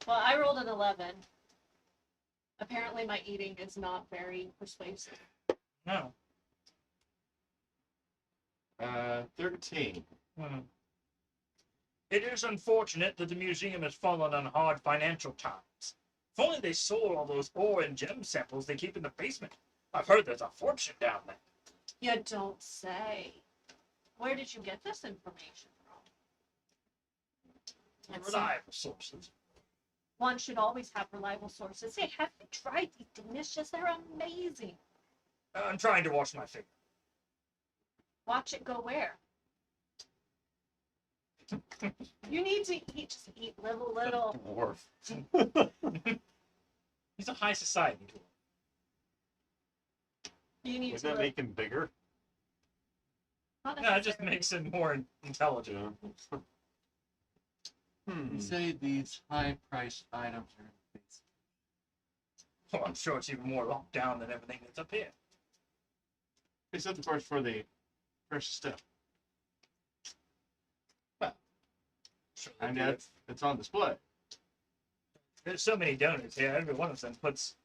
S1: Well, I rolled an 11. Apparently, my eating is not very persuasive.
S2: No.
S3: 13.
S2: Hmm. It is unfortunate that the museum has fallen on hard financial times. If only they sold all those ore and gem samples they keep in the basement. I've heard there's a fortune down there.
S1: You don't say. Where did you get this information from? Let's see.
S2: Reliable sources.
S1: One should always have reliable sources. Hey, have you tried these delicious? They're amazing.
S2: I'm trying to watch my figure.
S1: Watch it go where? You need to eat, just eat little.
S6: Dwarf.
S2: He's a high society dwarf.
S1: You need
S6: Would
S1: to
S6: that make him bigger?
S1: not
S2: No, it just
S1: necessarily.
S2: makes him more intelligent.
S6: Yeah.
S5: You say these high-priced items are in the basement.
S2: Oh, I'm sure it's even more locked down than everything that's up here.
S3: Except, of course, for the precious stone.
S2: Sure,
S3: And it's on display.
S2: there's so many donors here. Every one of them puts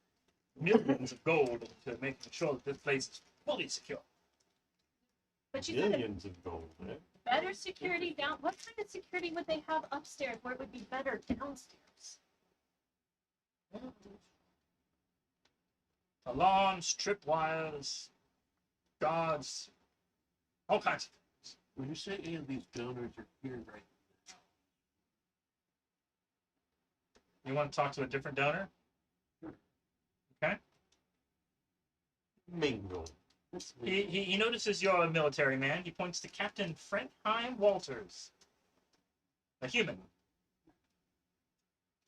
S2: millions of gold into making sure that this place is fully secure.
S1: But you said
S6: Millions of gold, eh?
S1: better security down. What kind of security would they have upstairs where it would be better downstairs?
S2: Alarms, tripwires, guards, all kinds of things.
S5: When you say any of these donors are here right
S2: You want to talk to a different donor?
S6: Mingle.
S5: That's
S2: He notices you're a military man. He points to Captain Frentheim Walters, a human.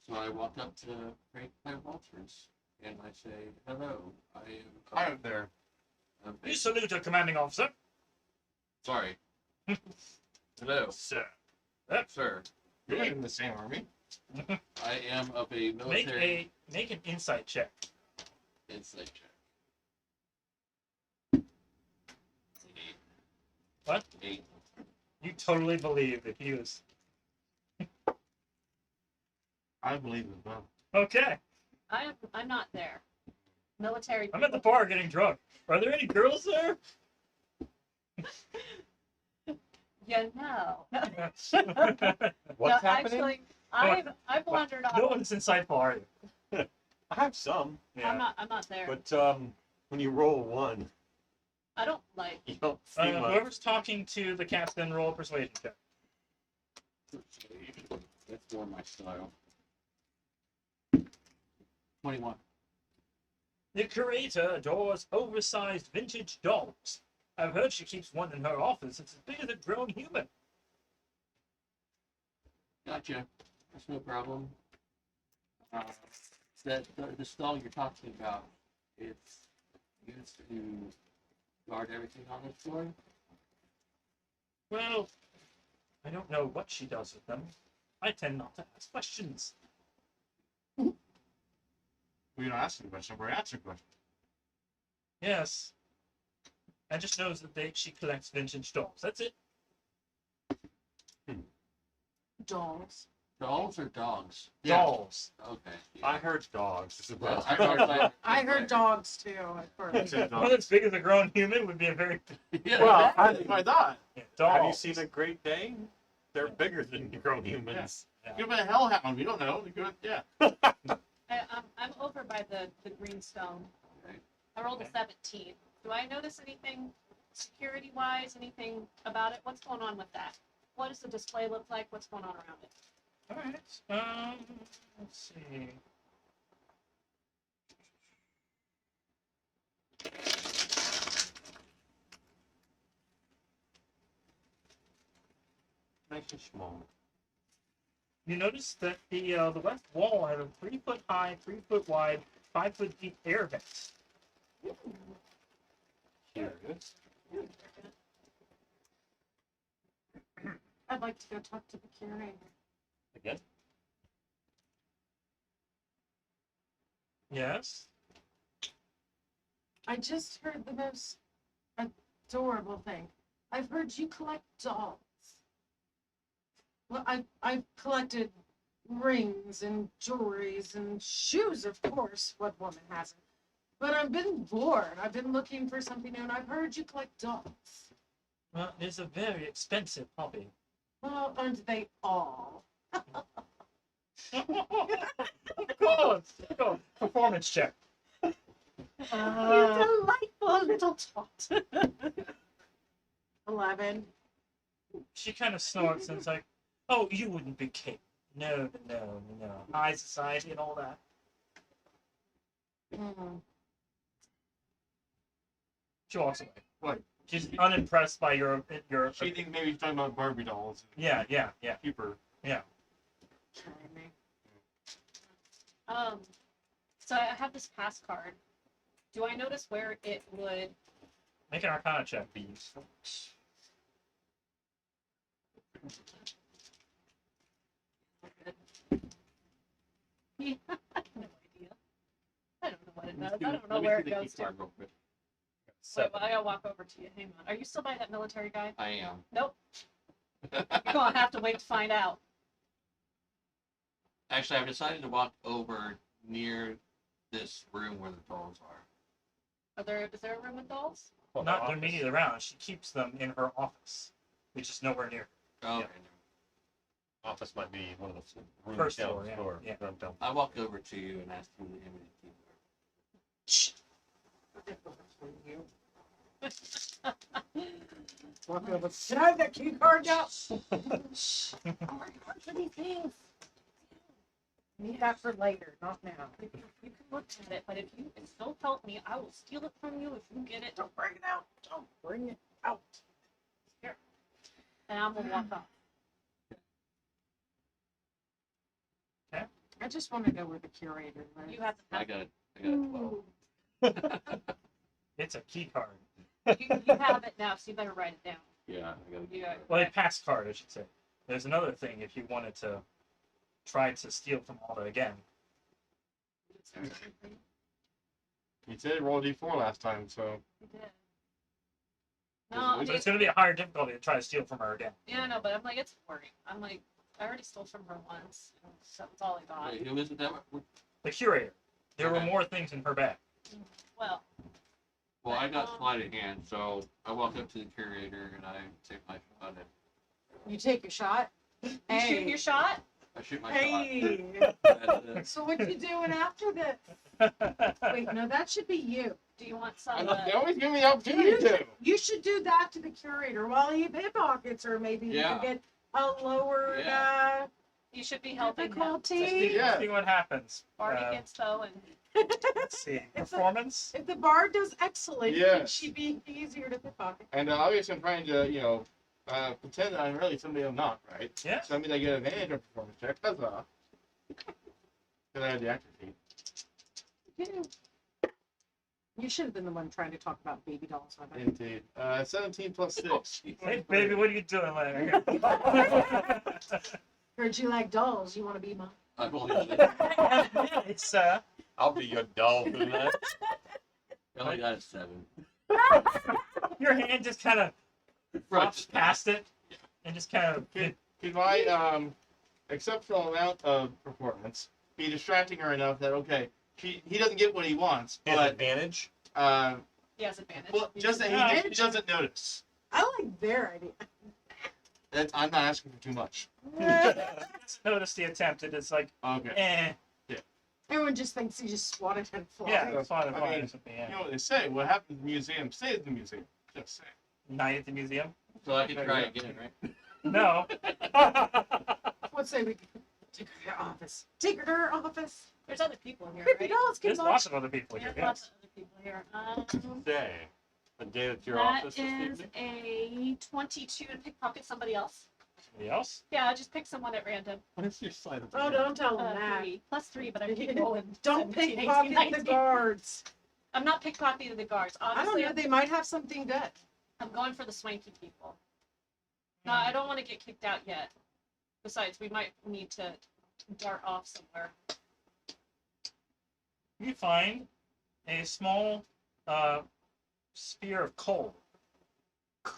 S5: So I walk up to Frank Walters and I say, "Hello, I am."
S3: Hi up there.
S2: You salute a commanding officer,
S5: Sorry. Hello,
S2: sir.
S5: sir.
S3: You're in the same army.
S5: I am of a military
S2: Make an insight check.
S5: insight check. 8.
S2: What?
S5: 8.
S2: You totally believe that he was
S3: I believe it, well.
S2: okay.
S1: I'm not there. Military.
S2: I'm at the bar getting drunk. Are there any girls there?
S1: You know.
S6: What's
S1: No,
S6: happening?
S1: actually, I've wandered off.
S2: No one's insightful, are you?
S6: I have some,
S1: I'm not there.
S6: but when you roll 1,
S1: I don't like.
S6: you don't see much.
S2: Whoever's talking to the captain, roll a persuasion check.
S5: That's more my style. 21.
S2: The curator adores oversized vintage dolls. I've heard she keeps one in her office. It's as big as a grown human.
S5: Gotcha. That's no problem. The stall you're talking about, it's used to guard everything on this floor.
S2: Well, I don't know what she does with them. I tend not to ask questions.
S3: We're not asking a question, we're answering a question.
S2: Yes. I just know that she collects vintage dolls. That's it.
S4: Dolls.
S5: Dolls or dogs?
S3: Yeah.
S2: Dolls.
S5: Okay.
S6: I heard dogs. This is
S5: Well,
S6: about-
S4: I heard dogs too at first.
S3: Said
S2: One
S3: dog.
S2: that's big as a grown human would be a very
S5: Yeah,
S6: Well,
S3: That's what I thought.
S2: doll.
S6: Have you seen a Great Dane? They're bigger than grown humans.
S3: Give him a hellhound. We don't know. Yeah.
S1: I'm over by the greenstone.
S5: Okay.
S1: I rolled a 17. Do I notice anything security wise? Anything about it? What's going on with that? What does the display look like? What's going on around it?
S2: All right. Let's see.
S6: Nice and small.
S2: You notice that the west wall has a 3-foot high, 3-foot wide, 5-foot deep air vent.
S6: Here it is.
S4: I'd like to go talk to the curator.
S6: Again?
S2: Yes.
S4: I just heard the most adorable thing. I've heard you collect dolls. Well, I've collected rings and jewelries and shoes, of course. What woman hasn't? But I've been bored. I've been looking for something new, and I've heard you collect dolls.
S2: Well, it's a very expensive hobby.
S4: Well, aren't they all?
S2: Of course. Go. Performance check.
S1: You delightful little tot.
S4: 11.
S2: She kind of snorts and is like, "Oh, you wouldn't be capable. No. High society and all that."
S4: Mm.
S2: She walks away.
S3: What?
S2: She's unimpressed by your.
S3: She thinks maybe he's talking about Barbie dolls.
S2: Yeah.
S3: Keep her.
S4: Killing me.
S1: So I have this pass card. Do I notice where it would?
S2: Make an Arcana check, be useful.
S1: Yeah, I have no idea. I don't know what it does.
S5: Let me
S1: I
S5: see
S1: don't know where it
S5: the
S1: goes
S5: key
S1: to.
S5: card real quick.
S1: Wait, well, I gotta walk over to you. Hang on. Are you still by that military guy?
S5: I am.
S1: Nope. You're gonna have to wait to find out.
S5: Actually, I've decided to walk over near this room where the dolls are.
S1: Is there a room with dolls?
S2: Not they're immediately around. She keeps them in her office. which is nowhere near.
S5: Oh,
S2: Yeah.
S5: okay.
S6: Office might be one of the rooms
S2: First
S6: down
S2: floor,
S6: the
S2: yeah,
S6: floor.
S2: yeah.
S6: Down.
S5: I walk over to you and ask you the name of the keyboard.
S4: Walk over. Can I have that key card now?
S1: Oh my gosh, what do you think?
S4: Need that for later, not now.
S1: You can look at it, but if you don't help me, I will steal it from you if you get it.
S4: Don't bring it out. Don't bring it out.
S1: And I'm gonna walk off.
S4: I just want to know where the curator lives.
S1: You have to
S5: I
S1: have
S5: got a 12.
S2: It's a key card.
S1: you have it now, so you better write it down.
S5: Yeah, I got
S1: You got
S2: Well, a pass card, I should say. There's another thing if you wanted to try to steal from Alda again.
S3: You did roll D4 last time, so
S1: You did. No,
S3: But
S2: So it's going to be a higher difficulty to try to steal from her again.
S1: yeah, no, but I'm like, it's worrying. I'm like, I already stole from her once. So that's all I got.
S5: Wait, who is it that one?
S2: The curator. There were
S5: Okay.
S2: more things in her bag.
S1: Well,
S5: Well, I got sleight of hand, so I walk up to the curator and I take my shot at
S4: You take your shot.
S1: you shoot your shot?
S5: I shoot my
S4: Hey.
S5: shot. That's it.
S4: So what you doing after this? Wait, no, that should be you.
S1: Do you want
S3: I
S1: some?
S3: know, they always give me the opportunity to.
S4: You should do that to the curator while he pickpockets, or maybe you
S5: Yeah.
S4: can get a lower
S5: Yeah.
S1: You should be helping him.
S4: difficulty.
S3: Yeah.
S2: See what happens.
S1: Barney gets though, and
S2: Let's see. Performance?
S4: If the bard does excellent, it
S3: Yes.
S4: should be easier to pickpocket.
S3: And obviously I'm trying to, pretend that I'm really somebody I'm not, right?
S2: Yeah.
S3: So I mean I get advantage of performance check. Huzzah. Because I had the actor sheet.
S4: You should have been the one trying to talk about baby dolls. My bad.
S3: Indeed. 17 plus 6.
S2: Hey, baby, what are you doing, Leonard?
S4: Heard you like dolls. You want to be mine?
S5: I've only
S2: It's,
S6: I'll be your doll for that.
S5: I only got a 7.
S2: your hand just kind of drops past it and just kind of.
S3: Could my exceptional amount of performance be distracting her enough that, okay, he doesn't get what he wants,
S6: His
S3: but
S6: advantage.
S1: he has advantage.
S3: well, just that
S2: Yeah.
S3: he doesn't notice.
S4: I like their idea.
S3: I'm not asking for too much.
S2: Notice the attempt. And it's like,
S3: Okay.
S4: Everyone just thinks he just swatted and fly.
S2: yeah, that's fine.
S3: I mean,
S2: Something,
S3: You know
S2: yeah.
S3: what they say, what happens in the museum stays in the museum. Just saying.
S2: Night at the museum?
S5: So I can try again, right?
S2: No.
S4: Let's say we take her to her office. Take her to her office.
S1: There's other people in here,
S4: Creepy
S1: right?
S4: dolls can
S2: There's
S4: watch.
S2: lots of other people here.
S1: There's lots
S2: Yes.
S1: of other people here.
S6: Say, the day at your
S1: That
S6: office this
S1: is
S6: evening.
S1: a 22 to pickpocket somebody else.
S2: Somebody else?
S1: Yeah, I just pick someone at random.
S6: What is your sleight of
S4: Oh,
S6: hand?
S4: don't tell them that.
S1: 3 plus 3, but I keep rolling.
S4: Don't
S1: 17, 18,
S4: pickpocket the
S1: 19.
S4: guards.
S1: I'm not pickpocketing the guards.
S4: I don't
S1: Honestly,
S4: know. They might have something good.
S1: I'm going for the swanky people. No, I don't want to get kicked out yet. Besides, we might need to dart off somewhere.
S2: You find a small sphere of coal.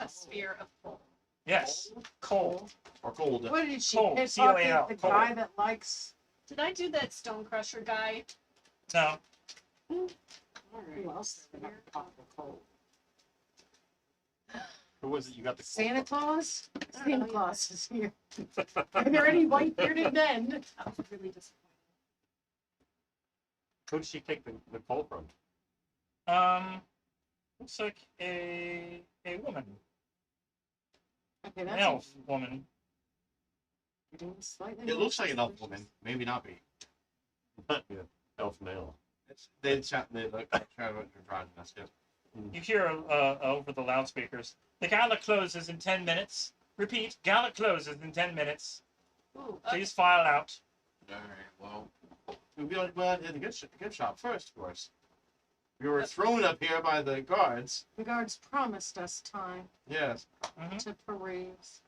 S1: A sphere of coal.
S2: Yes, coal.
S3: Or cold.
S4: What did she
S2: Cold, C-O-A-L,
S4: pickpocket? The
S2: cold.
S4: guy that likes.
S1: Did I do that stone crusher guy?
S2: No.
S1: All
S4: Who else? They have a pocket of coal.
S6: Who was it you got the
S4: Santa Claus?
S1: I don't
S4: Santa
S1: know,
S4: Claus is here. Are there any white bearded men?
S1: That was really disappointing.
S6: Who did she take the coal from?
S2: Looks like a woman,
S4: Okay,
S2: an
S4: that's
S2: elf woman.
S4: slightly
S3: It
S4: more
S3: looks like an elf
S4: suspicious.
S3: woman. Maybe not be.
S6: Yeah, elf male.
S3: They look try to androgynous, yes.
S2: You hear over the loudspeakers. The gala closes in 10 minutes. Repeat, gala closes in 10 minutes.
S1: Ooh,
S2: Please file out.
S5: All right. Well,
S3: We'd be like, well, in the gift shop first, of course. We were thrown up here by the guards.
S4: The guards promised us time
S3: Yes.
S2: Mhm.
S4: to peruse.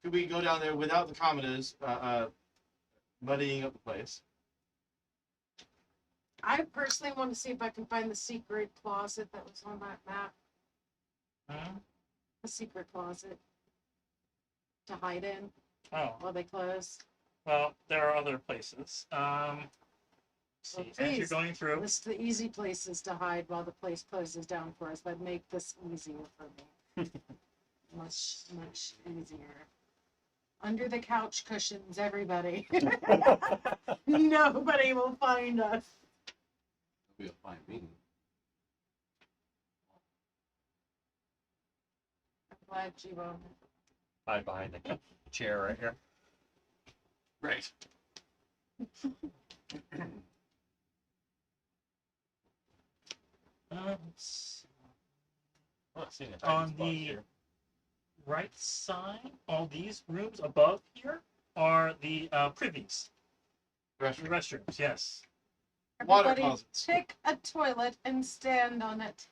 S3: Could we go down there without the commoners muddying up the place?
S4: I personally want to see if I can find the secret closet that was on that map.
S2: Mhm.
S4: The secret closet to hide in
S2: Oh,
S4: while they close.
S2: well, there are other places. See,
S4: Well,
S2: as you're
S4: please.
S2: going through,
S4: List the easy places to hide while the place closes down for us. That'd make this easier for me. much easier. Under the couch cushions, everybody. Nobody will find us.
S5: It'll be a fine meeting.
S4: I'm glad you
S6: Hide behind the chair right here.
S5: Right.
S2: Let's
S6: I'm not seeing a
S2: On
S6: hiding spot
S2: the-
S6: here.
S2: right side, all these rooms above here are the privies, the
S3: Restroom.
S2: restrooms. Yes.
S3: Water
S4: Everybody
S3: closets.
S4: pick a toilet and stand on it.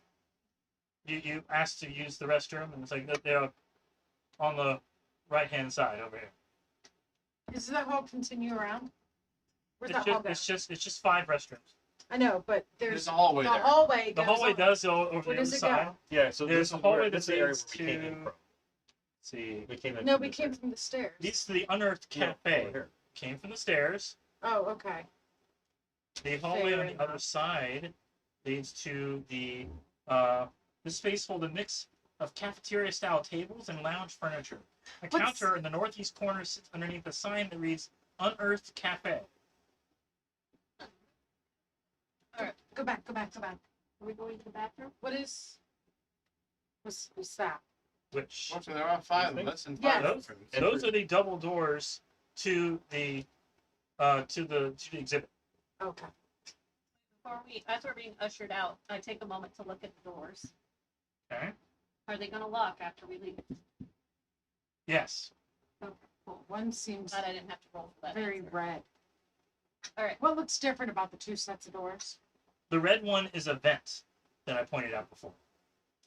S2: You asked to use the restroom, and it's like they're on the right hand side over here.
S4: Does that hall continue around? Where's that
S2: It's
S4: hall
S2: just,
S4: go?
S2: it's just 5 restrooms.
S4: I know, but
S3: There's
S4: there's
S3: a hallway
S4: the
S3: there.
S4: hallway.
S2: The
S4: goes
S2: hallway
S4: on.
S2: does go over
S4: Where
S2: the other
S4: does it
S2: side.
S4: go?
S6: Yeah, so
S2: There's
S6: this
S2: a
S6: is
S2: hallway
S6: where
S2: that
S6: this area
S2: leads
S6: we came in
S2: to-
S6: from.
S2: See,
S6: We came in.
S4: No,
S6: from
S4: we
S6: this
S4: came
S6: area.
S4: from the stairs.
S2: leads to the unearthed
S6: No,
S2: cafe.
S6: over here.
S2: Came from the stairs.
S4: Oh, okay.
S2: The hallway
S4: Fair
S2: on the other
S4: enough.
S2: side leads to the this space holds a mix of cafeteria-style tables and lounge furniture. A
S4: What's-
S2: counter in the northeast corner sits underneath a sign that reads "Unearthed Cafe."
S4: Go back.
S1: Are we going to the bathroom?
S4: What's that?
S2: Which
S3: Actually, there are 5 of them. That's in 5
S4: Yeah.
S2: those,
S3: restrooms.
S2: those are the double doors to the exhibit.
S4: Okay.
S1: As we're being ushered out, I take a moment to look at the doors.
S2: Okay.
S1: Are they gonna lock after we leave?
S2: Yes.
S1: Okay, cool.
S4: One seems
S1: Glad I didn't have to roll for that.
S4: very
S1: answer.
S4: red.
S1: All right.
S4: What looks different about the 2 sets of doors?
S2: The red one is a vent that I pointed out before.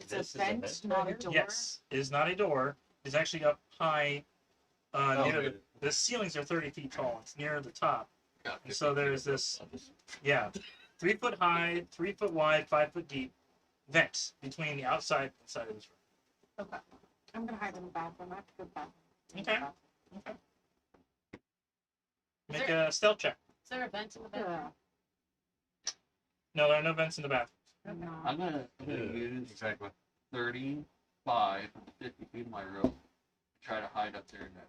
S4: It's
S6: This is
S4: a
S6: a
S4: vent,
S6: vent
S4: not
S6: right
S4: a
S6: here?
S4: door.
S2: Yes, it is not a door. It's actually up high. Near
S3: Elevated.
S2: the ceilings are 30 feet tall. It's near the top.
S5: Got
S2: And so
S5: 50
S2: there's
S5: feet of
S2: this-
S5: this.
S2: 3 foot high, 3 foot wide, 5 foot deep vent between the outside and inside of this room.
S1: Okay.
S4: I'm gonna hide in the bathroom. I have to go to the bathroom.
S2: Okay. Make a stealth check.
S1: Is there a vent in the bathroom?
S4: Yeah.
S2: No, there are no vents in the bathroom.
S4: No.
S5: I'm gonna
S6: Yeah.
S5: use
S3: Exactly.
S5: 35 to 50 feet of my rope. Try to hide up there in that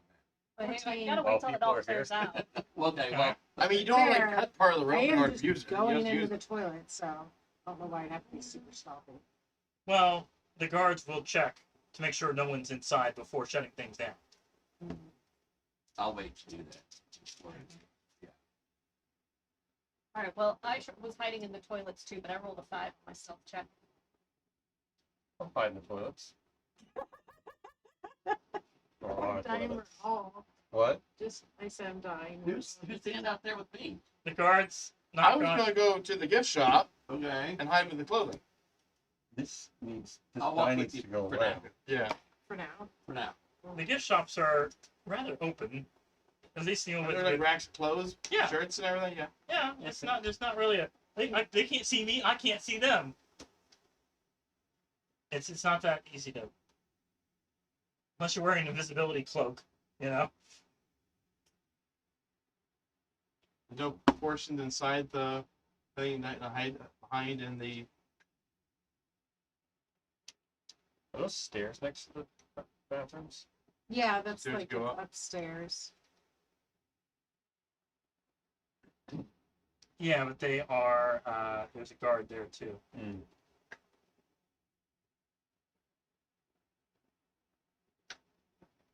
S1: But hey, you
S4: 14.
S1: gotta
S6: While
S1: wait till it
S6: people
S1: all
S6: are here.
S1: clears out.
S5: man. Okay, well,
S3: I mean, you don't like
S4: Fair.
S3: cut part of the
S4: I
S3: rope in
S4: am
S3: order
S4: just
S3: to use it. You
S4: going
S3: just
S4: into
S3: use
S4: the
S3: it.
S4: toilet, so I don't know why I'd have to be super stealthy.
S2: Well, the guards will check to make sure no one's inside before shutting things down.
S5: I'll wait to do that.
S1: All right. Well, was hiding in the toilets too, but I rolled a 5 on my stealth check.
S6: I'm hiding the toilets. Or on the
S4: Dying
S6: toilets.
S4: or all.
S6: What?
S4: Just, I said I'm dying.
S5: Who's standing out there with me?
S2: The guards
S3: I
S2: not
S3: was
S2: gone.
S3: going to go to the gift shop
S5: Okay.
S3: and hide with the clothing.
S6: This
S5: I'll walk
S6: guy
S5: with
S6: needs
S5: you
S6: to go
S5: for
S6: away.
S5: now.
S3: Yeah.
S4: For now.
S5: For now.
S2: The gift shops are rather open. At least
S3: Are
S2: with
S3: there like racks of clothes,
S2: Yeah.
S3: shirts, and everything? Yeah.
S2: yeah, it's not. There's not really a. They can't see me. I can't see them. It's not that easy to. Unless you're wearing an invisibility cloak, you know.
S3: There's no portions inside the thing that hide behind in the.
S6: Are those stairs next to the bathrooms?
S4: Yeah, that's
S3: Stairs
S4: like
S3: go up.
S4: upstairs.
S2: Yeah, but they are. There's a guard there too.
S6: Mm.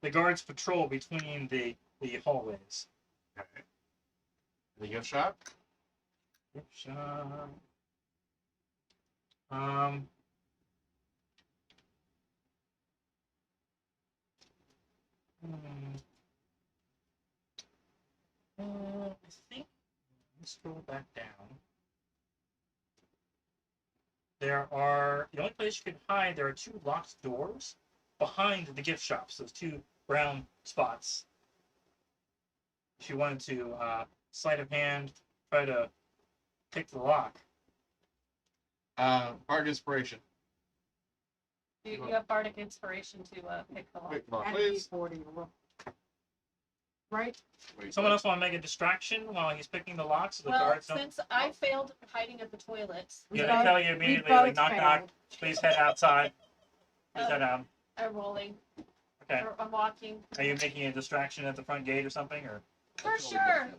S2: The guards patrol between the hallways.
S3: Okay. The gift shop.
S2: Gift shop. Um. hmm. I think. Let's scroll back down. There are the only place you can hide. There are 2 locked doors behind the gift shops. Those 2 brown spots. If you wanted to sleight of hand, try to pick the lock.
S3: Art inspiration.
S1: You have bardic inspiration to pick the lock.
S3: Quick lock,
S4: And
S3: please.
S4: D40. Right?
S5: Wait,
S2: Someone else want to make a distraction while he's picking the lock so the
S1: Well,
S2: guards don't.
S1: since I failed hiding at the toilets,
S2: Yeah,
S4: both-
S2: they tell you
S4: we
S2: immediately,
S4: both
S2: like, knock, knock,
S4: failed.
S2: please head outside. Please
S1: Oh.
S2: head out.
S1: I'm rolling.
S2: Okay.
S1: Or I'm walking.
S2: Are you making a distraction at the front gate or something, or?
S1: For sure.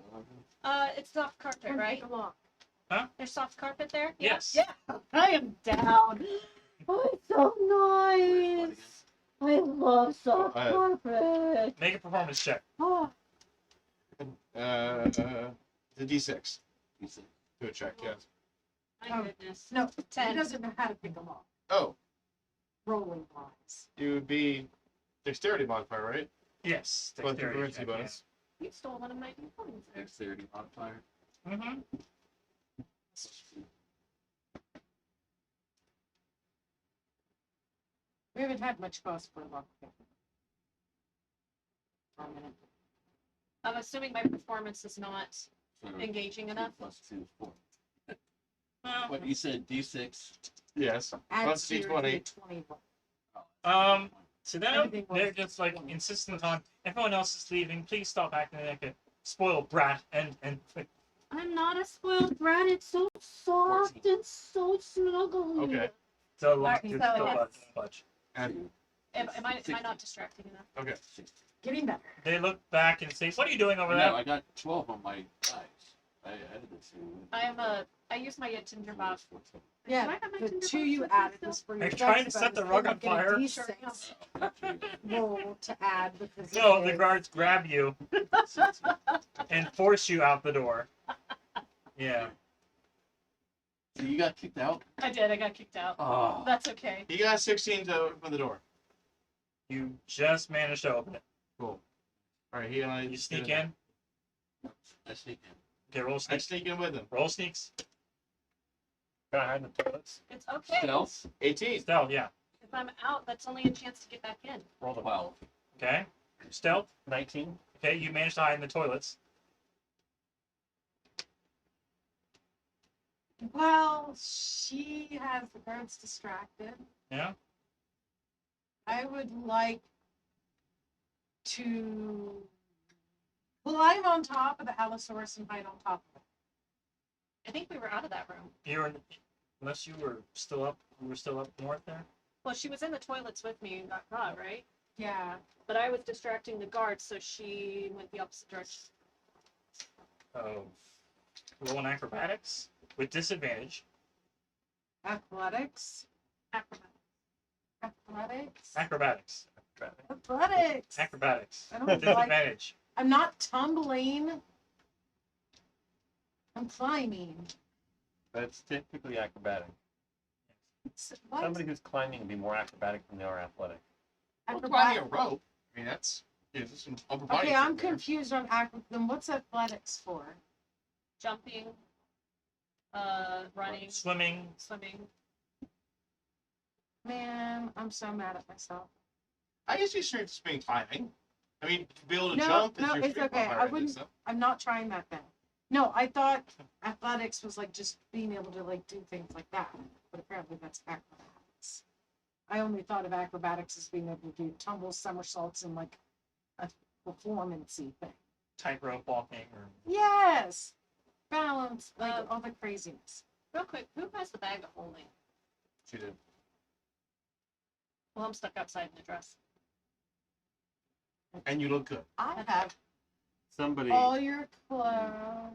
S1: It's soft carpet, right?
S4: Take a look.
S1: There's soft carpet there?
S2: Yes.
S1: Yeah. I am down. Oh, it's so nice. I love soft
S3: ahead.
S1: carpet.
S2: Make a performance check.
S1: Oh,
S3: The D6. Do a check, yes.
S1: my
S4: Oh.
S1: goodness.
S4: No, he
S1: 10.
S4: doesn't know how to pick them up.
S3: Oh,
S4: Rolling wise.
S3: it would be dexterity modifier, right?
S2: Yes.
S3: Plus
S2: Dexterity
S3: fluency
S2: check,
S3: bonus.
S1: You stole one of my points.
S5: Dexterity modifier.
S2: Yeah. Mm-hmm.
S4: We haven't had much cost for a long time. For a minute.
S1: I'm assuming my performance is not
S5: So
S1: engaging
S5: 2
S1: enough.
S5: plus 2 is 4.
S2: Well,
S5: What you said, D6.
S3: Yes.
S4: Add
S3: Plus
S4: to your
S3: D20.
S4: D20.
S2: So then
S4: Everything
S2: they're
S4: was-
S2: just like insistent on everyone else is leaving. Please stop acting like a spoiled brat and
S1: I'm not a spoiled brat. It's so soft and so snuggly.
S3: Okay.
S2: so
S1: Alright,
S2: just
S1: so
S2: don't
S1: yes.
S2: budge.
S3: And
S1: Am I not distracting enough?
S3: okay.
S4: Getting better.
S2: They look back and say, "What are you doing over
S5: No,
S2: there?"
S5: I got 12 on my dice. I added this.
S1: I use my tinderbox.
S4: Yeah,
S1: Do I have my
S4: the
S1: tinderbox
S4: two you
S1: with me
S4: added
S1: still?
S4: was for
S2: Are
S4: your
S2: you trying to
S4: dex
S2: set the
S4: bonus.
S2: rug
S4: Then
S2: on
S4: you get a
S2: fire?
S4: D6 roll to add because
S2: No,
S4: it
S2: the
S4: is-
S2: guards grab you and force you out the door. Yeah.
S5: So you got kicked out?
S1: I did. I got kicked out.
S5: Oh.
S1: That's okay.
S3: You got 16 to open the door.
S2: You just managed to open it.
S3: Cool. All right, he and I.
S2: You sneak in.
S5: I sneak in.
S2: Okay, roll
S3: I
S2: sneaks.
S3: sneak in with him.
S2: Roll sneaks.
S6: Can I hide in the toilets?
S1: It's okay.
S5: Stealth.
S3: 18.
S2: Stealth, yeah.
S1: If I'm out, that's only a chance to get back in.
S6: Roll the
S5: 12.
S2: Okay. Stealth.
S6: 19.
S2: Okay, you managed to hide in the toilets.
S4: Well, she has the guards distracted.
S2: Yeah.
S4: I would like to climb on top of the Allosaurus and hide on top of it.
S1: I think we were out of that room.
S2: You were, unless you were still up. You were still up north there.
S1: Well, she was in the toilets with me and got caught, right?
S4: Yeah.
S1: But I was distracting the guards, so she went the opposite direction.
S2: Oh. Roll an acrobatics with disadvantage.
S4: Athletics.
S1: Acrobat.
S4: Athletics.
S2: Acrobatics.
S4: Athletics.
S2: Acrobatics.
S4: I don't
S2: With
S4: like.
S2: disadvantage.
S4: I'm not tumbling. I'm climbing.
S6: That's typically acrobatic.
S4: What?
S6: Somebody who's climbing would be more acrobatic than they are athletic.
S3: Well,
S4: Acrobat-
S3: climbing a rope. I mean, that's just some upper body.
S4: Okay, I'm
S3: strength there.
S4: confused on then what's athletics for?
S1: Jumping. Running.
S2: Swimming.
S1: Swimming.
S4: Man, I'm so mad at myself.
S3: I guess your strength is being climbing. I mean, to be able to
S4: No,
S3: jump is
S4: no,
S3: your
S4: it's
S3: strength
S4: okay.
S3: modifier,
S4: I
S3: think
S4: wouldn't-
S3: so.
S4: I'm not trying that then. No, I thought athletics was like just being able to like do things like that, but apparently that's acrobatics. I only thought of acrobatics as being able to do tumbles, somersaults, and like a performance-y thing.
S2: Tightrope walking. Or
S4: Yes, balance, like
S1: Uh,
S4: all the craziness.
S1: Real quick, who has the bag of holding?
S3: She did.
S1: Well, I'm stuck outside in the dress.
S3: And you look good.
S4: I have
S6: Somebody.
S4: all your clothes,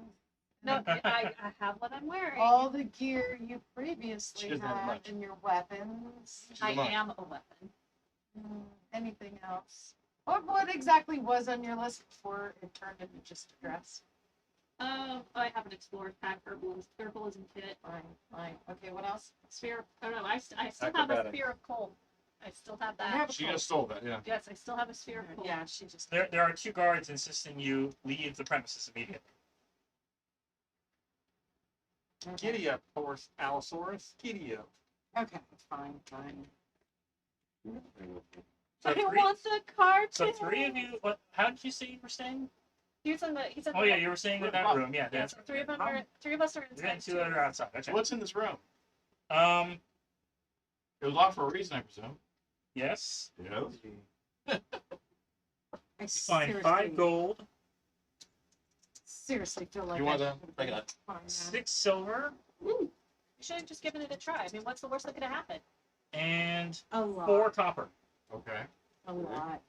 S1: No, I have what I'm wearing.
S4: all the gear you
S3: She
S4: previously
S3: doesn't have
S4: had,
S3: much.
S4: and your weapons.
S3: She's
S1: I
S3: a monk.
S1: am a weapon.
S4: Anything else? What exactly was on your list before it turned into just a dress?
S1: I have an explorer pack, herbalism kit,
S4: Fine. Okay, what else?
S1: sphere. Oh no, I still have a
S6: Acrobatics.
S1: sphere of cold. I still have
S4: You
S1: that.
S4: have a
S3: She
S4: coat.
S3: just stole that, yeah.
S1: Yes, I still have a sphere of cold.
S4: Yeah, she just.
S2: there are two guards insisting you leave the premises immediately.
S4: Okay.
S6: Giddy up, horse Allosaurus. Giddy up.
S4: Okay, fine.
S2: So
S1: I
S2: three,
S1: want the cartoon.
S2: so three of you. What? How did you say you were staying?
S1: He's in the. He's in
S2: Oh
S1: the.
S2: yeah, you were staying in that room. Yeah,
S1: Yeah,
S2: that's
S1: so three of them are. Three of us are
S2: You're getting
S1: inside.
S2: two that are outside.
S3: So
S2: Okay.
S3: what's in this room?
S2: It
S3: was locked for a reason, I presume.
S2: Yes.
S3: Yeah.
S4: I
S2: You find 5 gold,
S4: seriously feel like
S3: You want
S4: I
S3: that?
S4: should
S5: I got it.
S4: find that.
S2: 6 silver,
S1: You should have just given it a try. I mean, what's the worst that could have happened?
S2: and
S4: A lot.
S2: 4 copper.
S3: Okay.
S4: A lot.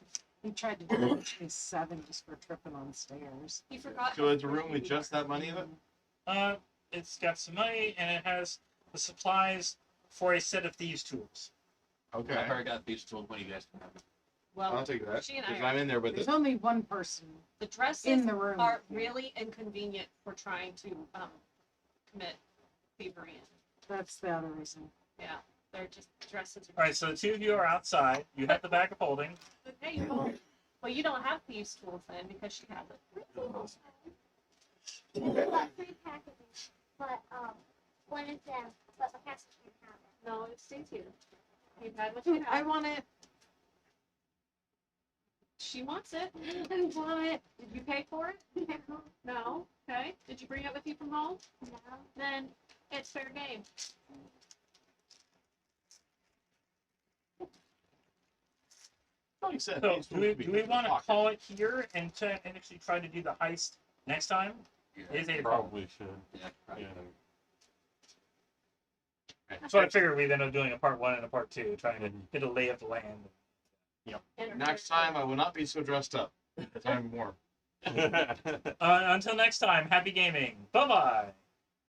S4: He tried to charge me 7 just for tripping on stairs.
S1: He forgot.
S3: So it's a room with just that money in it?
S2: It's got some money and it has the supplies for a set of thieves' tools.
S3: Okay.
S5: I've already got these tools. What do you guys can have?
S1: Well,
S3: I'll take that.
S1: she and
S3: Because
S1: I.
S3: I'm in there with
S4: There's
S3: it.
S4: only one person
S1: The dresses
S4: in the room.
S1: are really inconvenient for trying to commit thievery.
S4: That's the other reason.
S1: Yeah, they're just dresses.
S2: All right, so the two of you are outside. You have the bag of holding.
S1: Hey, you both. Well, you don't have thieves' tools then because she has it.
S7: We got 3 packages, but one of them, but the pastor can't have it.
S1: No, it stays here. You've had what you
S4: I
S1: have.
S4: want it.
S1: She wants it.
S4: I want it.
S1: Did you pay for it? No. Okay. Did you bring it with you from home?
S7: No.
S1: Then it's fair game.
S3: Like you said,
S2: So
S3: these
S2: do
S3: tools
S2: we,
S3: would be
S2: do we
S3: in the
S2: want to
S3: pocket.
S2: call it here and actually try to do the heist next time?
S5: Yeah.
S2: It is 8 o'clock.
S6: Probably should.
S5: Yeah, probably.
S6: Yeah.
S2: So I figured we'd end up doing a part 1 and a part 2, trying to get a lay of the land.
S1: And
S3: Next time, I will not be so dressed up. Because I'm warm.
S2: Until next time, happy gaming. Bye-bye.